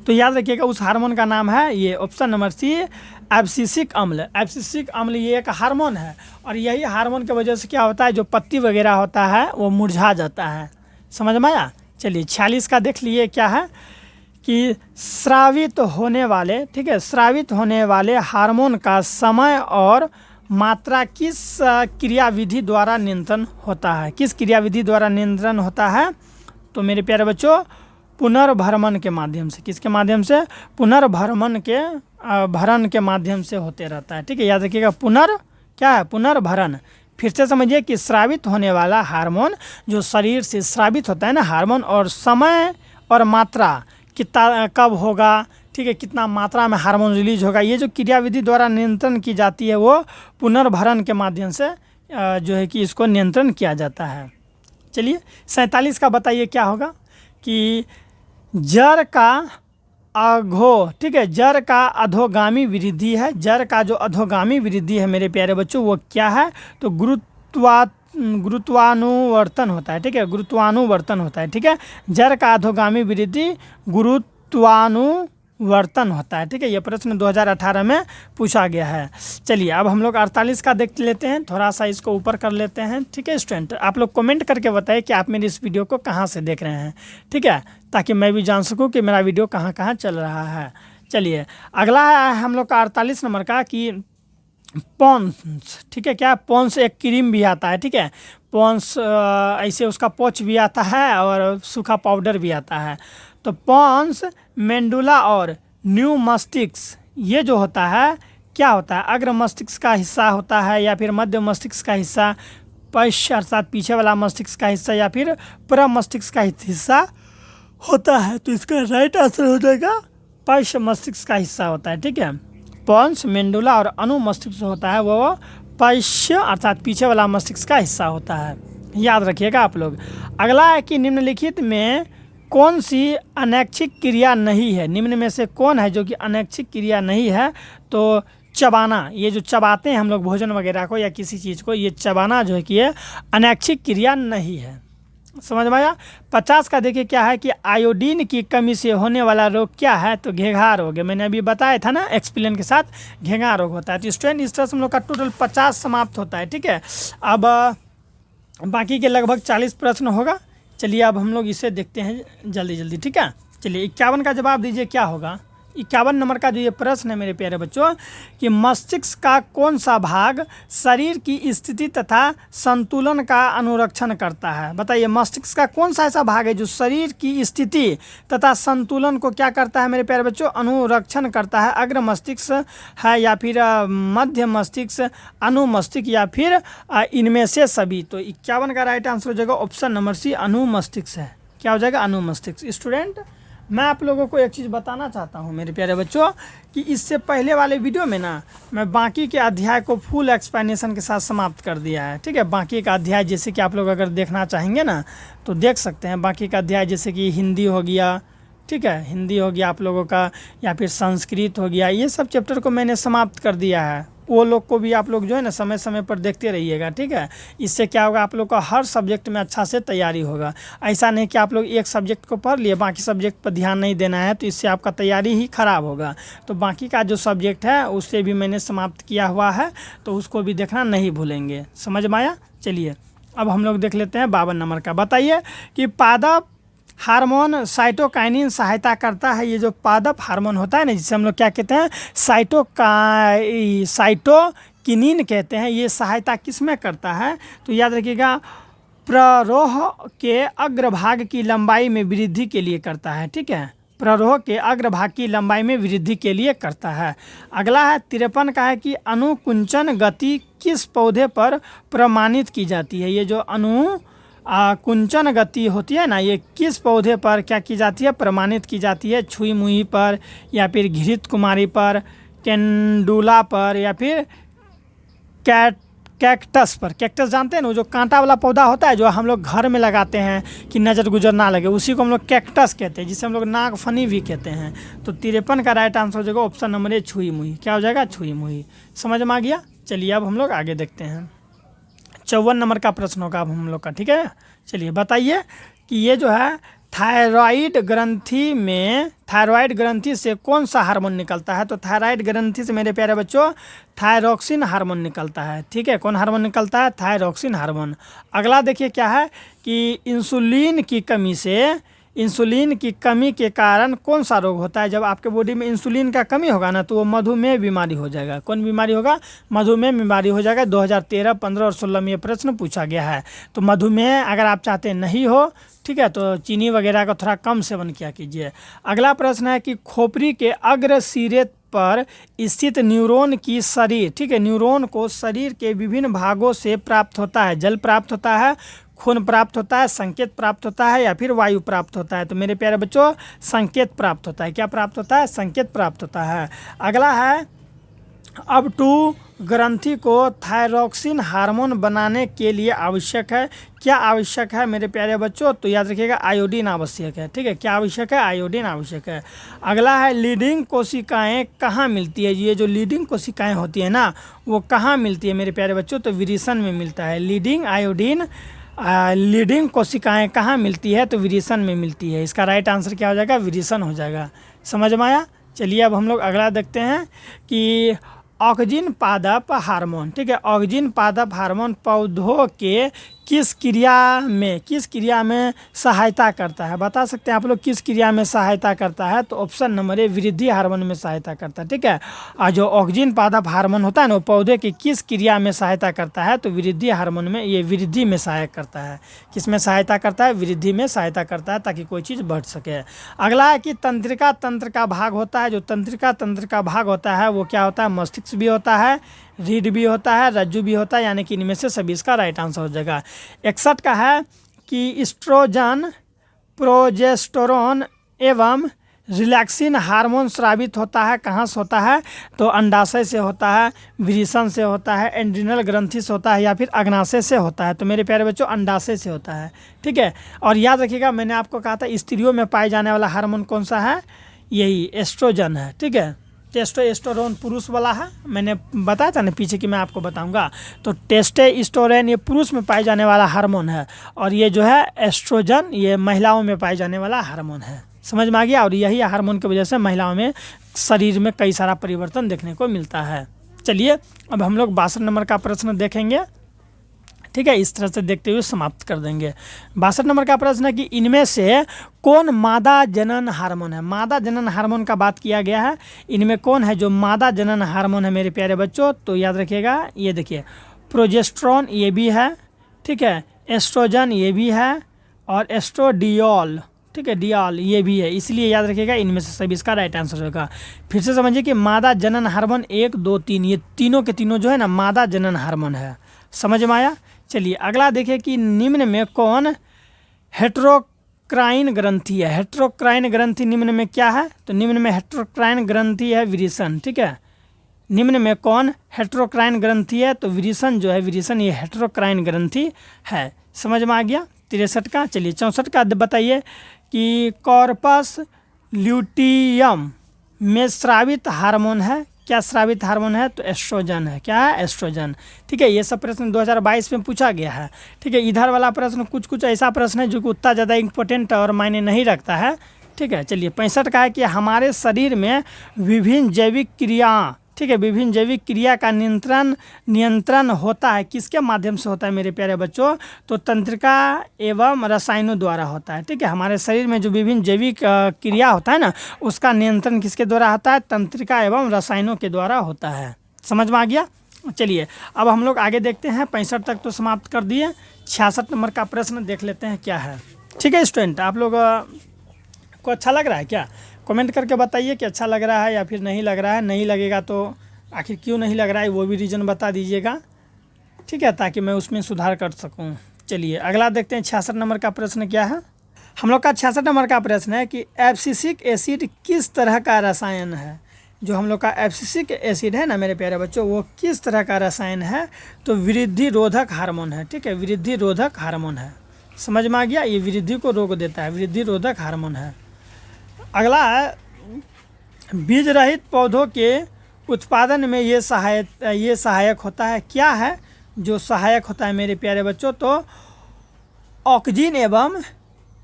तो याद रखिएगा उस हार्मोन का नाम है ये ऑप्शन नंबर सी एब्सिसिक अम्ल। एब्सिसिक अम्ल ये एक हार्मोन है और यही हार्मोन की वजह से क्या होता है, जो पत्ती वगैरह होता है वो मुरझा जाता है। समझ में आया। चलिए 46 का देख लिए क्या है कि स्रावित होने वाले, ठीक है, स्रावित होने वाले हार्मोन का समय और मात्रा किस क्रियाविधि द्वारा नियंत्रण होता है। किस क्रियाविधि द्वारा नियंत्रण होता है, तो मेरे प्यारे बच्चों पुनर्भरण के माध्यम से। किसके माध्यम से, पुनर्भरण के भरण के माध्यम से होते रहता है। ठीक है, याद रखिएगा क्या है, पुनर्भरण। फिर से समझिए कि स्रावित होने वाला हार्मोन जो शरीर से स्रावित होता है ना हार्मोन, और समय और मात्रा कितना कब होगा, ठीक है, कितना मात्रा में हार्मोन रिलीज होगा, ये जो क्रियाविधि द्वारा नियंत्रण की जाती है वो पुनर्भरण के माध्यम से जो है कि इसको नियंत्रण किया जाता है। चलिए 47 का बताइए क्या होगा कि जड़ का ठीक है, जड़ का अधोगामी वृद्धि है। जड़ का जो अधोगामी वृद्धि है मेरे प्यारे बच्चों वो क्या है, तो गुरुत्वानुवर्तन होता है। ठीक है, गुरुत्वानुवर्तन होता है। ठीक है, जड़ का अधोगामी वृद्धि गुरुत्वानुवर्तन होता है। ठीक है, ये प्रश्न 2018 में पूछा गया है। चलिए अब हम लोग 48 का देख लेते हैं, थोड़ा सा इसको ऊपर कर लेते हैं। ठीक है स्टूडेंट, आप लोग कमेंट करके बताएं कि आप मेरी इस वीडियो को कहाँ से देख रहे हैं, ठीक है, ताकि मैं भी जान सकूँ कि मेरा वीडियो कहाँ कहाँ चल रहा है। चलिए अगला है हम लोग का 48 नंबर का कि पॉन्स, ठीक है, क्या पॉन्स एक क्रीम भी आता है। ठीक है, पॉन्स ऐसे उसका पोच भी आता है और सूखा पाउडर भी आता है। तो पॉन्स मेंडुला और न्यू मस्तिष्क ये जो होता है क्या होता है, अग्र मस्तिष्क का हिस्सा होता है या फिर मध्य मस्तिष्क का हिस्सा, पश्च अर्थात पीछे वाला मस्तिष्क का हिस्सा, या फिर पूरा मस्तिष्क का हिस्सा होता है। तो इसका राइट आंसर हो जाएगा पश्च मस्तिष्क का हिस्सा होता है। ठीक है, पॉन्स मेंडुला और अनु मस्तिष्क होता है वो पश्च अर्थात पीछे वाला मस्तिष्क का हिस्सा होता है। याद रखिएगा आप लोग। अगला है कि निम्नलिखित में कौन सी अनैच्छिक क्रिया नहीं है। निम्न में से कौन है जो कि अनैच्छिक क्रिया नहीं है, तो चबाना, ये जो चबाते हैं हम लोग भोजन वगैरह को या किसी चीज़ को, ये चबाना जो है कि ये अनैच्छिक क्रिया नहीं है। समझ में आया। 50 का देखिए क्या है कि आयोडीन की कमी से होने वाला रोग क्या है, तो घेघा रोग है। मैंने अभी बताया था ना एक्सप्लेन के साथ, घेघा रोग होता है। तो स्टूडेंट इस तरह से हम लोग का टोटल 50 समाप्त होता है। ठीक है, अब बाकी के लगभग 40 प्रश्न होगा। चलिए अब हम लोग इसे देखते हैं जल्दी जल्दी। ठीक है, चलिए 51 का जवाब दीजिए क्या होगा। 51 नंबर का जो ये प्रश्न है मेरे प्यारे बच्चों कि मस्तिष्क का कौन सा भाग शरीर की स्थिति तथा संतुलन का अनुरक्षण करता है। बताइए मस्तिष्क का कौन सा ऐसा भाग है जो शरीर की स्थिति तथा संतुलन को क्या करता है मेरे प्यारे बच्चों, अनुरक्षण करता है। अग्र मस्तिष्क है या फिर मध्य मस्तिष्क, अनुमस्तिष्क, या फिर इनमें से सभी। तो 51 का राइट आंसर हो जाएगा ऑप्शन नंबर सी, अनुमस्तिष्क है। क्या हो जाएगा, अनुमस्तिष्क। स्टूडेंट मैं आप लोगों को एक चीज़ बताना चाहता हूं मेरे प्यारे बच्चों कि इससे पहले वाले वीडियो में ना मैं बाकी के अध्याय को फुल एक्सप्लेनेशन के साथ समाप्त कर दिया है। ठीक है, बाकी का अध्याय जैसे कि आप लोग अगर देखना चाहेंगे ना तो देख सकते हैं। बाकी का अध्याय जैसे कि हिंदी हो गया, ठीक है, हिंदी हो गया आप लोगों का, या फिर संस्कृत हो गया, ये सब चैप्टर को मैंने समाप्त कर दिया है। वो लोग को भी आप लोग जो है ना समय समय पर देखते रहिएगा। ठीक है, इससे क्या होगा, आप लोग का हर सब्जेक्ट में अच्छा से तैयारी होगा। ऐसा नहीं कि आप लोग एक सब्जेक्ट को पढ़ लिए बाकी सब्जेक्ट पर ध्यान नहीं देना है, तो इससे आपका तैयारी ही ख़राब होगा। तो बाकी का जो सब्जेक्ट है उससे भी मैंने समाप्त किया हुआ है, तो उसको भी देखना नहीं भूलेंगे। समझ में आया। चलिए अब हम लोग देख लेते हैं 52 नंबर का। बताइए कि पादप हार्मोन साइटोकाइनिन सहायता करता है। ये जो पादप हार्मोन होता है ना जिसे हम लोग क्या कहते हैं, साइटोकिनिन कहते हैं, ये सहायता किस में करता है, तो याद रखिएगा प्ररोह के अग्रभाग की लंबाई में वृद्धि के लिए करता है। ठीक है, प्ररोह के अग्रभाग की लंबाई में वृद्धि के लिए करता है। अगला है 53 का है कि अनुकुंचन गति किस पौधे पर प्रमाणित की जाती है। ये जो कुंचन गति होती है ना, ये किस पौधे पर क्या की जाती है, प्रमाणित की जाती है। छुई मुई पर, या फिर घृत कुमारी पर, कैंडुला पर, या फिर कैक्टस पर। कैक्टस जानते हैं ना, जो कांटा वाला पौधा होता है जो हम लोग घर में लगाते हैं कि नज़र गुजर ना लगे, उसी को हम लोग कैक्टस कहते हैं, जिसे हम लोग नागफनी भी कहते हैं। तो 53 का राइट आंसर हो जाएगा ऑप्शन नंबर ए, छुई मुई। क्या हो जाएगा, छुई मुई। समझ में आ गया। चलिए अब हम लोग आगे देखते हैं। 54 नंबर का प्रश्न होगा अब हम लोग का। ठीक है, चलिए बताइए कि ये जो है थायराइड ग्रंथि से कौन सा हार्मोन निकलता है? तो थायराइड ग्रंथि से मेरे प्यारे बच्चों थायरॉक्सिन हार्मोन निकलता है। ठीक है, कौन हार्मोन निकलता है? Thyroxine hormone. अगला देखिए क्या है कि इंसुलिन की कमी के कारण कौन सा रोग होता है? जब आपके बॉडी में इंसुलिन का कमी होगा ना तो वो मधुमेह बीमारी हो जाएगा। कौन बीमारी होगा? मधुमेह बीमारी हो जाएगा। 2013, 15 और 16 में ये प्रश्न पूछा गया है। तो मधुमेह अगर आप चाहते नहीं हो, ठीक है, तो चीनी वगैरह का थोड़ा कम सेवन किया कीजिए। अगला प्रश्न है कि खोपड़ी के अग्र सिरे पर स्थित न्यूरॉन की शरीर, ठीक है, न्यूरॉन को शरीर के विभिन्न भागों से प्राप्त होता है। जल प्राप्त होता है, खून प्राप्त होता है, संकेत प्राप्त होता है या फिर वायु प्राप्त होता है? तो मेरे प्यारे बच्चों संकेत प्राप्त होता है। क्या प्राप्त होता है? संकेत प्राप्त होता है। अगला है अब टू ग्रंथि को थायरॉक्सिन हार्मोन बनाने के लिए आवश्यक है। क्या आवश्यक है मेरे प्यारे बच्चों? तो याद रखिएगा आयोडीन आवश्यक है। ठीक है, क्या आवश्यक है? आयोडीन आवश्यक है। अगला है लीडिंग कोशिकाएं कहाँ मिलती है? ये जो लीडिंग कोशिकाएं होती है ना वो कहाँ मिलती है मेरे प्यारे बच्चों? तो विरिसन में मिलता है। लीडिंग कोशिकाएं कहाँ मिलती है? तो विरिसन में मिलती है। इसका राइट आंसर क्या हो जाएगा? विरिसन हो जाएगा। समझ में आया? चलिए अब हम लोग अगला देखते हैं कि ऑक्जिन पादप हार्मोन, ठीक है, ऑक्जिन पादप हार्मोन पौधों के किस क्रिया में सहायता करता है? बता सकते हैं आप लोग किस क्रिया में सहायता करता है? तो ऑप्शन नंबर ए वृद्धि हार्मोन में सहायता करता है। ठीक है, और जो ऑक्जिन पादप हार्मोन होता है ना वो पौधे की किस क्रिया में सहायता करता है? तो वृद्धि हार्मोन में, ये वृद्धि में सहायक करता है। किस में सहायता करता है? वृद्धि में सहायता करता है ताकि कोई चीज़ बढ़ सके। अगला है कि तंत्रिका तंत्र का भाग होता है। जो तंत्रिका तंत्र का भाग होता है वो क्या होता है? मस्तिष्क भी होता है, रीढ़ भी होता है, रज्जु भी होता है, यानी कि इनमें से सभी इसका राइट आंसर हो जाएगा। 61 का है कि एस्ट्रोजन, प्रोजेस्टेरोन एवं रिलैक्सिन हार्मोन स्रावित होता है। कहाँ से होता है? तो अंडाशय से होता है, विरिसन से होता है, एंड्रिनल ग्रंथि से होता है या फिर अग्नाशय से होता है। तो मेरे प्यारे बच्चों अंडाशय से होता है। ठीक है, और याद रखिएगा मैंने आपको कहा था स्त्रियों में पाए जाने वाला हार्मोन कौन सा है? यही एस्ट्रोजन है। ठीक है, टेस्टोस्टेरोन पुरुष वाला है, मैंने बताया था ना पीछे कि मैं आपको बताऊंगा। तो टेस्टोस्टेरोन ये पुरुष में पाए जाने वाला हार्मोन है और ये जो है एस्ट्रोजन ये महिलाओं में पाए जाने वाला हार्मोन है। समझ में आ गया? और यही हार्मोन की वजह से महिलाओं में शरीर में कई सारा परिवर्तन देखने को मिलता है। चलिए अब हम लोग 62 नंबर का प्रश्न देखेंगे। ठीक है, इस तरह से देखते हुए समाप्त कर देंगे। 62 नंबर का प्रश्न है कि इनमें से कौन मादा जनन हार्मोन है? मादा जनन हार्मोन का बात किया गया है। इनमें कौन है जो मादा जनन हार्मोन है मेरे प्यारे बच्चों? तो याद रखिएगा ये देखिए प्रोजेस्टेरोन ये भी है, ठीक है, एस्ट्रोजन ये भी है और एस्ट्रोडियोल, ठीक है, डियाल ये भी है। इसलिए याद रखिएगा इनमें से सभी इसका राइट आंसर होगा। फिर से समझिए कि मादा जनन हार्मोन 1, 2, 3 ये तीनों के तीनों जो है ना मादा जनन हार्मोन है। समझ में आया? चलिए अगला देखिए कि निम्न में कौन हेटेरोक्राइन ग्रंथि है? हेटेरोक्राइन ग्रंथि निम्न में क्या है? तो निम्न में हेटेरोक्राइन ग्रंथि है विरिसन। ठीक है, निम्न में कौन हेटेरोक्राइन ग्रंथि है? तो विरिसन जो है, विरिसन ये हेटेरोक्राइन ग्रंथि है। समझ में आ गया? 63 का। चलिए 64 का बताइए कि कॉर्पस ल्यूटियम में स्रावित हार्मोन है। क्या स्रावित हार्मोन है? तो एस्ट्रोजन है। क्या है? एस्ट्रोजन। ठीक है, ये सब प्रश्न 2022 में पूछा गया है। ठीक है, इधर वाला प्रश्न कुछ ऐसा प्रश्न है जो कि उतना ज़्यादा इम्पोर्टेंट और मायने नहीं रखता है। ठीक है, चलिए 65 का है कि हमारे शरीर में विभिन्न जैविक क्रिया, ठीक है, विभिन्न जैविक क्रिया का नियंत्रण होता है। किसके माध्यम से होता है मेरे प्यारे बच्चों? तो तंत्रिका एवं रसायनों द्वारा होता है। ठीक है, हमारे शरीर में जो विभिन्न जैविक क्रिया होता है ना उसका नियंत्रण किसके द्वारा होता है? तंत्रिका एवं रसायनों के द्वारा होता है। समझ में आ गया? चलिए अब हम लोग आगे देखते हैं। 65 तक तो समाप्त कर दिए। 66 नंबर का प्रश्न देख लेते हैं क्या है। ठीक है स्टूडेंट, आप लोग को अच्छा लग रहा है क्या? कमेंट करके बताइए कि अच्छा लग रहा है या फिर नहीं लग रहा है। नहीं लगेगा तो आखिर क्यों नहीं लग रहा है वो भी रीज़न बता दीजिएगा। ठीक है, ताकि मैं उसमें सुधार कर सकूं। चलिए अगला देखते हैं। 66 नंबर का प्रश्न क्या है? हम लोग का 66 नंबर का प्रश्न है कि एब्सिसिक एसिड किस तरह का रसायन है? जो हम लोग का एब्सिसिक एसिड है ना मेरे प्यारे बच्चों वो किस तरह का रसायन है? तो वृद्धि रोधक हार्मोन है। ठीक है, वृद्धि रोधक हार्मोन है। समझ में आ गया? ये वृद्धि को रोक देता है, वृद्धि रोधक हार्मोन है। अगला है बीज रहित पौधों के उत्पादन में ये सहायक होता है। क्या है जो सहायक होता है मेरे प्यारे बच्चों? तो ऑक्जिन एवं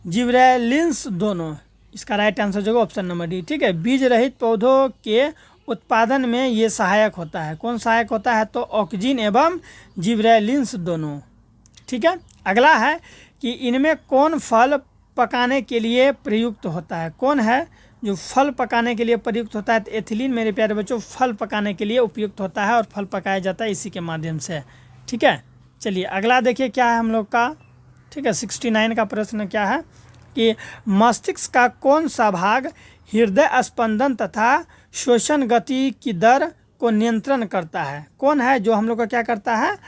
जिब्रेलिन्स दोनों। इसका राइट आंसर जो होगा ऑप्शन नंबर डी। ठीक है, बीज रहित पौधों के उत्पादन में ये सहायक होता है। कौन सहायक होता है? तो ऑक्जिन एवं जिब्रेलिन्स दोनों। ठीक है, अगला है कि इनमें कौन फल पकाने के लिए प्रयुक्त होता है? कौन है जो फल पकाने के लिए प्रयुक्त होता है? तो एथिलीन मेरे प्यारे बच्चों फल पकाने के लिए उपयुक्त होता है और फल पकाया जाता है इसी के माध्यम से। ठीक है, चलिए अगला देखिए क्या है हम लोग का। ठीक है, 69 का प्रश्न क्या है कि मस्तिष्क का कौन सा भाग हृदय स्पंदन तथा श्वसन गति की दर को नियंत्रण करता है? कौन है जो हम लोग का क्या करता है?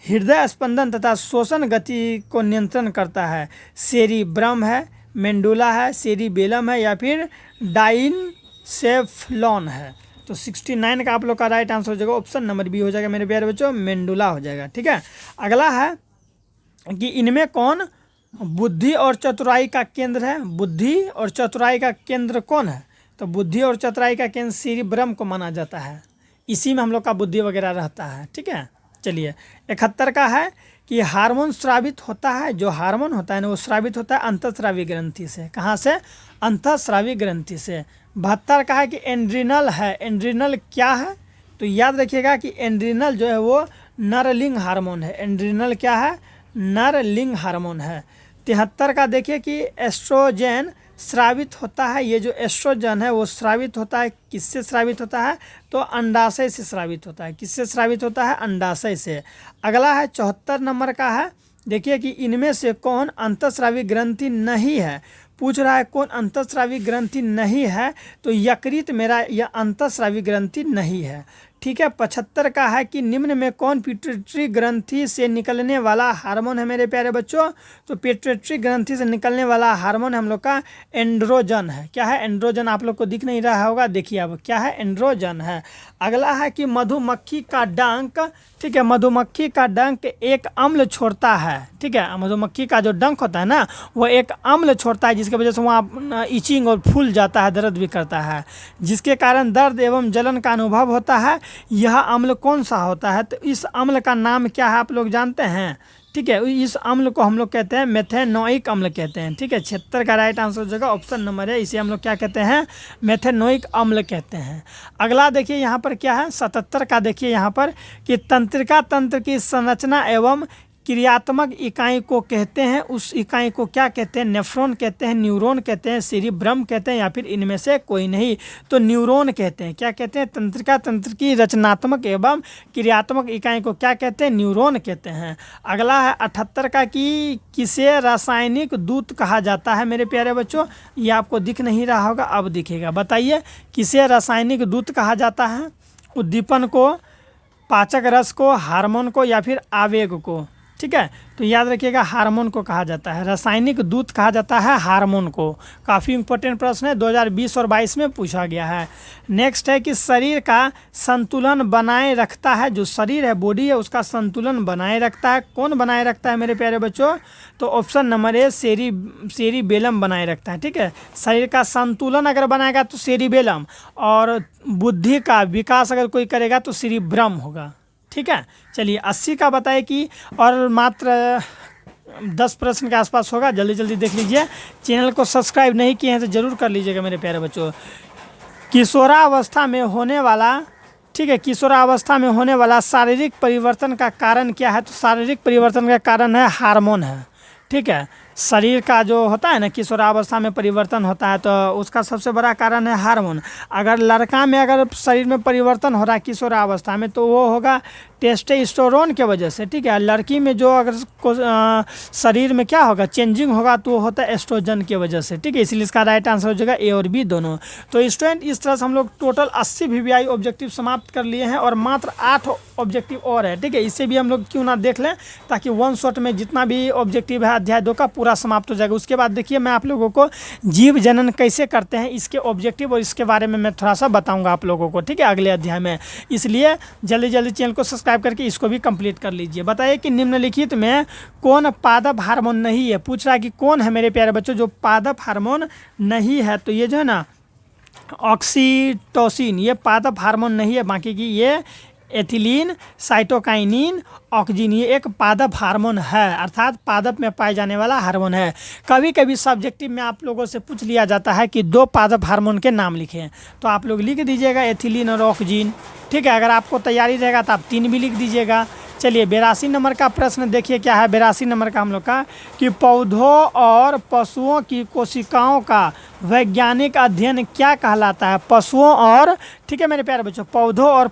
हृदय स्पंदन तथा श्वसन गति को नियंत्रण करता है। सेरिब्रम है, मेंडुला है, सेरिबेलम है या फिर डाइनसेफ्लॉन है? तो 69 का आप लोग का राइट आंसर हो जाएगा ऑप्शन नंबर बी हो जाएगा मेरे प्यारे बच्चों, मेंडुला हो जाएगा। ठीक है, अगला है कि इनमें कौन बुद्धि और चतुराई का केंद्र है? बुद्धि और चतुराई का केंद्र कौन है? तो बुद्धि और चतुराई का केंद्र सेरिब्रम को माना जाता है, इसी में हम लोग का बुद्धि वगैरह रहता है। ठीक है, चलिए 71 का है कि हार्मोन स्रावित होता है। जो हार्मोन होता है ना वो स्रावित होता है अंतःस्रावी ग्रंथि से। कहाँ से? अंतःस्रावी ग्रंथि से। 72 का है कि एंड्रिनल है। एंड्रिनल क्या है? तो याद रखिएगा कि एंड्रिनल जो है वो नरलिंग हार्मोन है। एंड्रिनल क्या है? नरलिंग हार्मोन है। 73 का देखिए कि एस्ट्रोजन स्रावित होता है। ये जो एस्ट्रोजन है वो स्रावित होता है, किससे स्रावित होता है? तो अंडाशय से स्रावित होता है। किससे स्रावित होता है? अंडाशय से। अगला है 74 नंबर का है, देखिए कि इनमें से कौन अंतःस्रावी ग्रंथि नहीं है? पूछ रहा है कौन अंतःस्रावी ग्रंथि नहीं है, तो यकृत मेरा यह अंतःस्रावी ग्रंथि नहीं है। ठीक है, 75 का है कि निम्न में कौन पिट्यूटरी ग्रंथि से निकलने वाला हार्मोन है मेरे प्यारे बच्चों? तो पिट्यूटरी ग्रंथि से निकलने वाला हार्मोन हम लोग का एंड्रोजन है। क्या है? एंड्रोजन। आप लोग को दिख नहीं रहा होगा, देखिए अब क्या है? एंड्रोजन है। अगला है कि मधुमक्खी का डंक, ठीक है, मधुमक्खी का डंक एक अम्ल छोड़ता है। ठीक है, मधुमक्खी का जो डंक होता है ना वो एक अम्ल छोड़ता है, जिसकी वजह से वहाँ इचिंग और फूल जाता है, दर्द भी करता है, जिसके कारण दर्द एवं जलन का अनुभव होता है। यह अम्ल कौन सा होता है? तो इस अम्ल का नाम क्या है आप लोग जानते हैं? ठीक है, इस अम्ल को हम लोग कहते हैं मेथेनोइक अम्ल कहते हैं। ठीक है, 76 का राइट आंसर हो जाएगा ऑप्शन नंबर है, इसे हम लोग क्या कहते हैं? मेथेनोइक अम्ल कहते हैं। अगला देखिए यहाँ पर क्या है 77 का, देखिए यहाँ पर कि तंत्रिका तंत्र की संरचना एवं क्रियात्मक इकाई को कहते हैं, उस इकाई को क्या कहते हैं? नेफ्रॉन कहते हैं, न्यूरॉन कहते हैं, सेरिब्रम कहते हैं या फिर इनमें से कोई नहीं? तो न्यूरॉन कहते हैं। क्या कहते हैं? तंत्रिका तंत्र की रचनात्मक एवं क्रियात्मक इकाई को क्या कहते हैं? न्यूरॉन कहते हैं। अगला है 78 का कि किसे रासायनिक दूत कहा जाता है मेरे प्यारे बच्चों? ये आपको दिख नहीं रहा होगा, अब दिखेगा। बताइए किसे रासायनिक दूत कहा जाता है? उद्दीपन को, पाचक रस को, हार्मोन को या फिर आवेग को? ठीक है, तो याद रखिएगा हार्मोन को कहा जाता है, रासायनिक दूत कहा जाता है हार्मोन को। काफ़ी इंपॉर्टेंट प्रश्न है, 2020 और 22 में पूछा गया है। नेक्स्ट है कि शरीर का संतुलन बनाए रखता है, जो शरीर है बॉडी है उसका संतुलन बनाए रखता है। कौन बनाए रखता है मेरे प्यारे बच्चों? तो ऑप्शन नंबर ए सेरिबेलम बनाए रखता है। ठीक है, शरीर का संतुलन अगर बनाएगा तो सेरिबेलम, और बुद्धि का विकास अगर कोई करेगा तो सेरिब्रम होगा। ठीक है, चलिए 80 का बताए कि और मात्र 10 प्रश्न के आसपास होगा, जल्दी जल्दी देख लीजिए। चैनल को सब्सक्राइब नहीं किए हैं तो ज़रूर कर लीजिएगा मेरे प्यारे बच्चों। किशोरावस्था में होने वाला, ठीक है, किशोरावस्था में होने वाला शारीरिक परिवर्तन का कारण क्या है? तो शारीरिक परिवर्तन का कारण है हार्मोन है। ठीक है, शरीर का जो होता है ना किशोरावस्था में परिवर्तन होता है तो उसका सबसे बड़ा कारण है हार्मोन। अगर लड़का में अगर शरीर में परिवर्तन हो रहा है किशोरावस्था में तो वो होगा टेस्टोस्टेरोन के वजह से। ठीक है, लड़की में जो अगर शरीर में क्या होगा चेंजिंग होगा तो वो होता है एस्ट्रोजन की वजह से। ठीक है, इसलिए इसका राइट आंसर हो जाएगा ए और बी दोनों। तो स्टूडेंट इस तरह से हम लोग टोटल 80 VVI ऑब्जेक्टिव समाप्त कर लिए हैं और मात्र 8 ऑब्जेक्टिव और है। ठीक है, इससे भी हम लोग क्यों ना देख लें ताकि वन शॉट में जितना भी ऑब्जेक्टिव है अध्याय 2 का पूरा समाप्त हो जाएगा। उसके बाद देखिए मैं आप लोगों को जीव जनन कैसे करते हैं इसके ऑब्जेक्टिव और इसके बारे में मैं थोड़ा सा बताऊँगा आप लोगों को। ठीक है, अगले अध्याय में, इसलिए जल्दी जल्दी चैनल को सब्सक्राइब करके इसको भी कंप्लीट कर लीजिए। बताइए कि निम्नलिखित में कौन पादप हार्मोन नहीं है? पूछ रहा है कि कौन है मेरे प्यारे बच्चों जो पादप हार्मोन नहीं है? तो ये जो है ना ऑक्सीटोसिन, ये पादप हार्मोन नहीं है, बाकी की ये एथिलीन, साइटोकाइनिन, ऑक्सीजन, ये एक पादप हार्मोन है, अर्थात पादप में पाए जाने वाला हार्मोन है। कभी कभी सब्जेक्टिव में आप लोगों से पूछ लिया जाता है कि 2 पादप हार्मोन के नाम लिखें, तो आप लोग लिख दीजिएगा एथिलीन और ऑक्सीजन, ठीक है। अगर आपको तैयारी रहेगा तो आप 3 भी लिख दीजिएगा। चलिए 82 नंबर का प्रश्न देखिए क्या है। 82 नंबर का हम लोग का कि पौधों और पशुओं की कोशिकाओं का वैज्ञानिक अध्ययन क्या कहलाता है। पशुओं और, ठीक है मेरे प्यारे बच्चों, पौधों और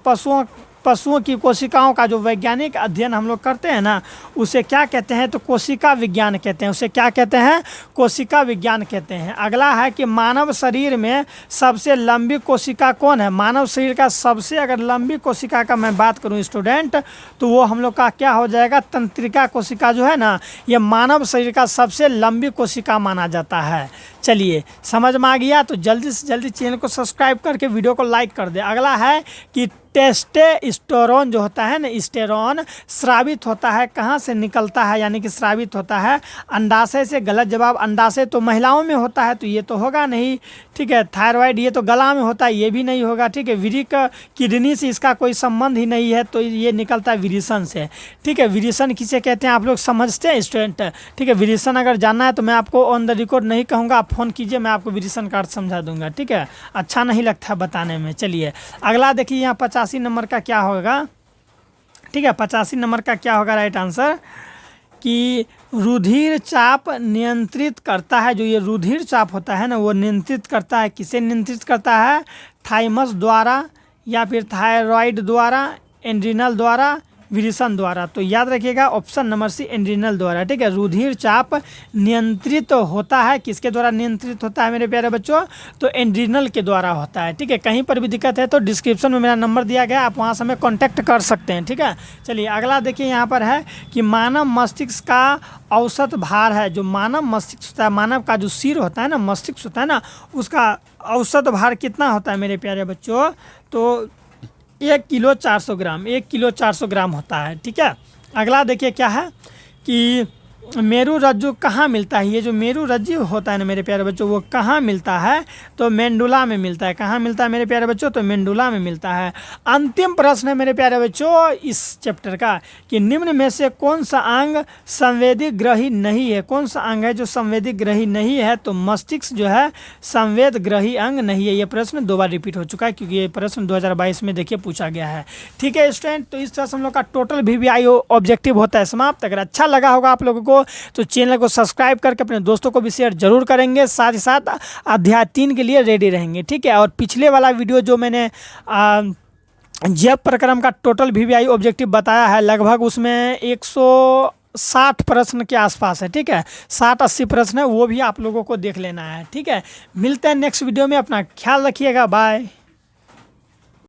पशुओं की कोशिकाओं का जो वैज्ञानिक अध्ययन हम लोग करते हैं ना, उसे क्या कहते हैं, तो कोशिका विज्ञान कहते हैं। उसे क्या कहते हैं, कोशिका विज्ञान कहते हैं। अगला है कि मानव शरीर में सबसे लंबी कोशिका कौन है। मानव शरीर का सबसे अगर लंबी कोशिका का मैं बात करूं स्टूडेंट, तो वो हम लोग का क्या हो जाएगा, तंत्रिका कोशिका जो है ना, ये मानव शरीर का सबसे लंबी कोशिका माना जाता है। चलिए समझ में आ गया, तो जल्दी से जल्दी चैनल को सब्सक्राइब करके वीडियो को लाइक कर दे। अगला है कि टेस्टोस्टेरोन जो होता है ना, स्टेरॉन स्रावित होता है, कहाँ से निकलता है, यानी कि स्रावित होता है अंडाशय से। गलत जवाब, अंडाशय तो महिलाओं में होता है, तो ये तो होगा नहीं, ठीक है। थायराइड ये तो गला में होता है, ये भी नहीं होगा, ठीक है। विरिक किडनी से इसका कोई संबंध ही नहीं है, तो ये निकलता है विरिसन से, ठीक है। विरिसन किसे कहते हैं आप लोग समझते हैं स्टूडेंट, ठीक है। विरिसन अगर जानना है तो मैं आपको ऑन द रिकॉर्ड नहीं कहूँगा, आप फ़ोन कीजिए, मैं आपको विरिसन कार्ड समझा दूंगा, ठीक है। अच्छा नहीं लगता बताने में। चलिए अगला देखिए, यहाँ 85 नंबर का क्या होगा, ठीक है। 85 नंबर का क्या होगा राइट आंसर, कि रुधिर चाप नियंत्रित करता है। जो ये रुधिर चाप होता है ना, वो नियंत्रित करता है, किसे नियंत्रित करता है, थाइमस द्वारा या फिर थायराइड द्वारा, एड्रिनल द्वारा, विरिसन द्वारा। तो याद रखिएगा ऑप्शन नंबर सी एड्रिनल द्वारा, ठीक है। रुधिर चाप नियंत्रित होता है, किसके द्वारा नियंत्रित होता है मेरे प्यारे बच्चों, तो एड्रिनल के द्वारा होता है, ठीक है। कहीं पर भी दिक्कत है तो डिस्क्रिप्शन में मेरा नंबर दिया गया, आप वहाँ से हमें कॉन्टैक्ट कर सकते हैं, ठीक है। चलिए अगला देखिए, यहाँ पर है कि मानव मस्तिष्क का औसत भार है। जो मानव मस्तिष्क होता है, मानव का जो सिर होता है ना, मस्तिष्क होता है ना, उसका औसत भार कितना होता है मेरे प्यारे बच्चों, तो 1 किलो 400 ग्राम, 1 किलो 400 ग्राम होता है, ठीक है। अगला देखिए क्या है कि मेरु रज्जु कहाँ मिलता है। ये जो मेरु रज्जु होता है ना मेरे प्यारे बच्चों, वो कहाँ मिलता है, तो मेंडुला में मिलता है। कहाँ मिलता है मेरे प्यारे बच्चों, तो मेंडुला में मिलता है। अंतिम प्रश्न है मेरे प्यारे बच्चों इस चैप्टर का, कि निम्न में से कौन सा अंग संवेदी ग्रही नहीं है। कौन सा अंग है जो संवेदी ग्रही नहीं है, तो मस्तिष्क जो है संवेद ग्रही अंग नहीं है। ये प्रश्न 2 बार रिपीट हो चुका है, क्योंकि ये प्रश्न 2022 में देखिए पूछा गया है, ठीक है स्टूडेंट। तो इस तरह से हम लोग का टोटल VVI ऑब्जेक्टिव होता है समाप्त। अगर अच्छा लगा होगा आप लोगों को तो चैनल को सब्सक्राइब करके अपने दोस्तों को भी शेयर जरूर करेंगे, साथ ही साथ अध्याय 3 के लिए रेडी रहेंगे, ठीक है। और पिछले वाला वीडियो जो मैंने जैव प्रक्रम का टोटल VVI ऑब्जेक्टिव बताया है, लगभग उसमें 160 प्रश्न के आसपास है, ठीक है। 60-80 प्रश्न है, वो भी आप लोगों को देख लेना है, ठीक है। मिलते हैं नेक्स्ट वीडियो में, अपना ख्याल रखिएगा, बाय।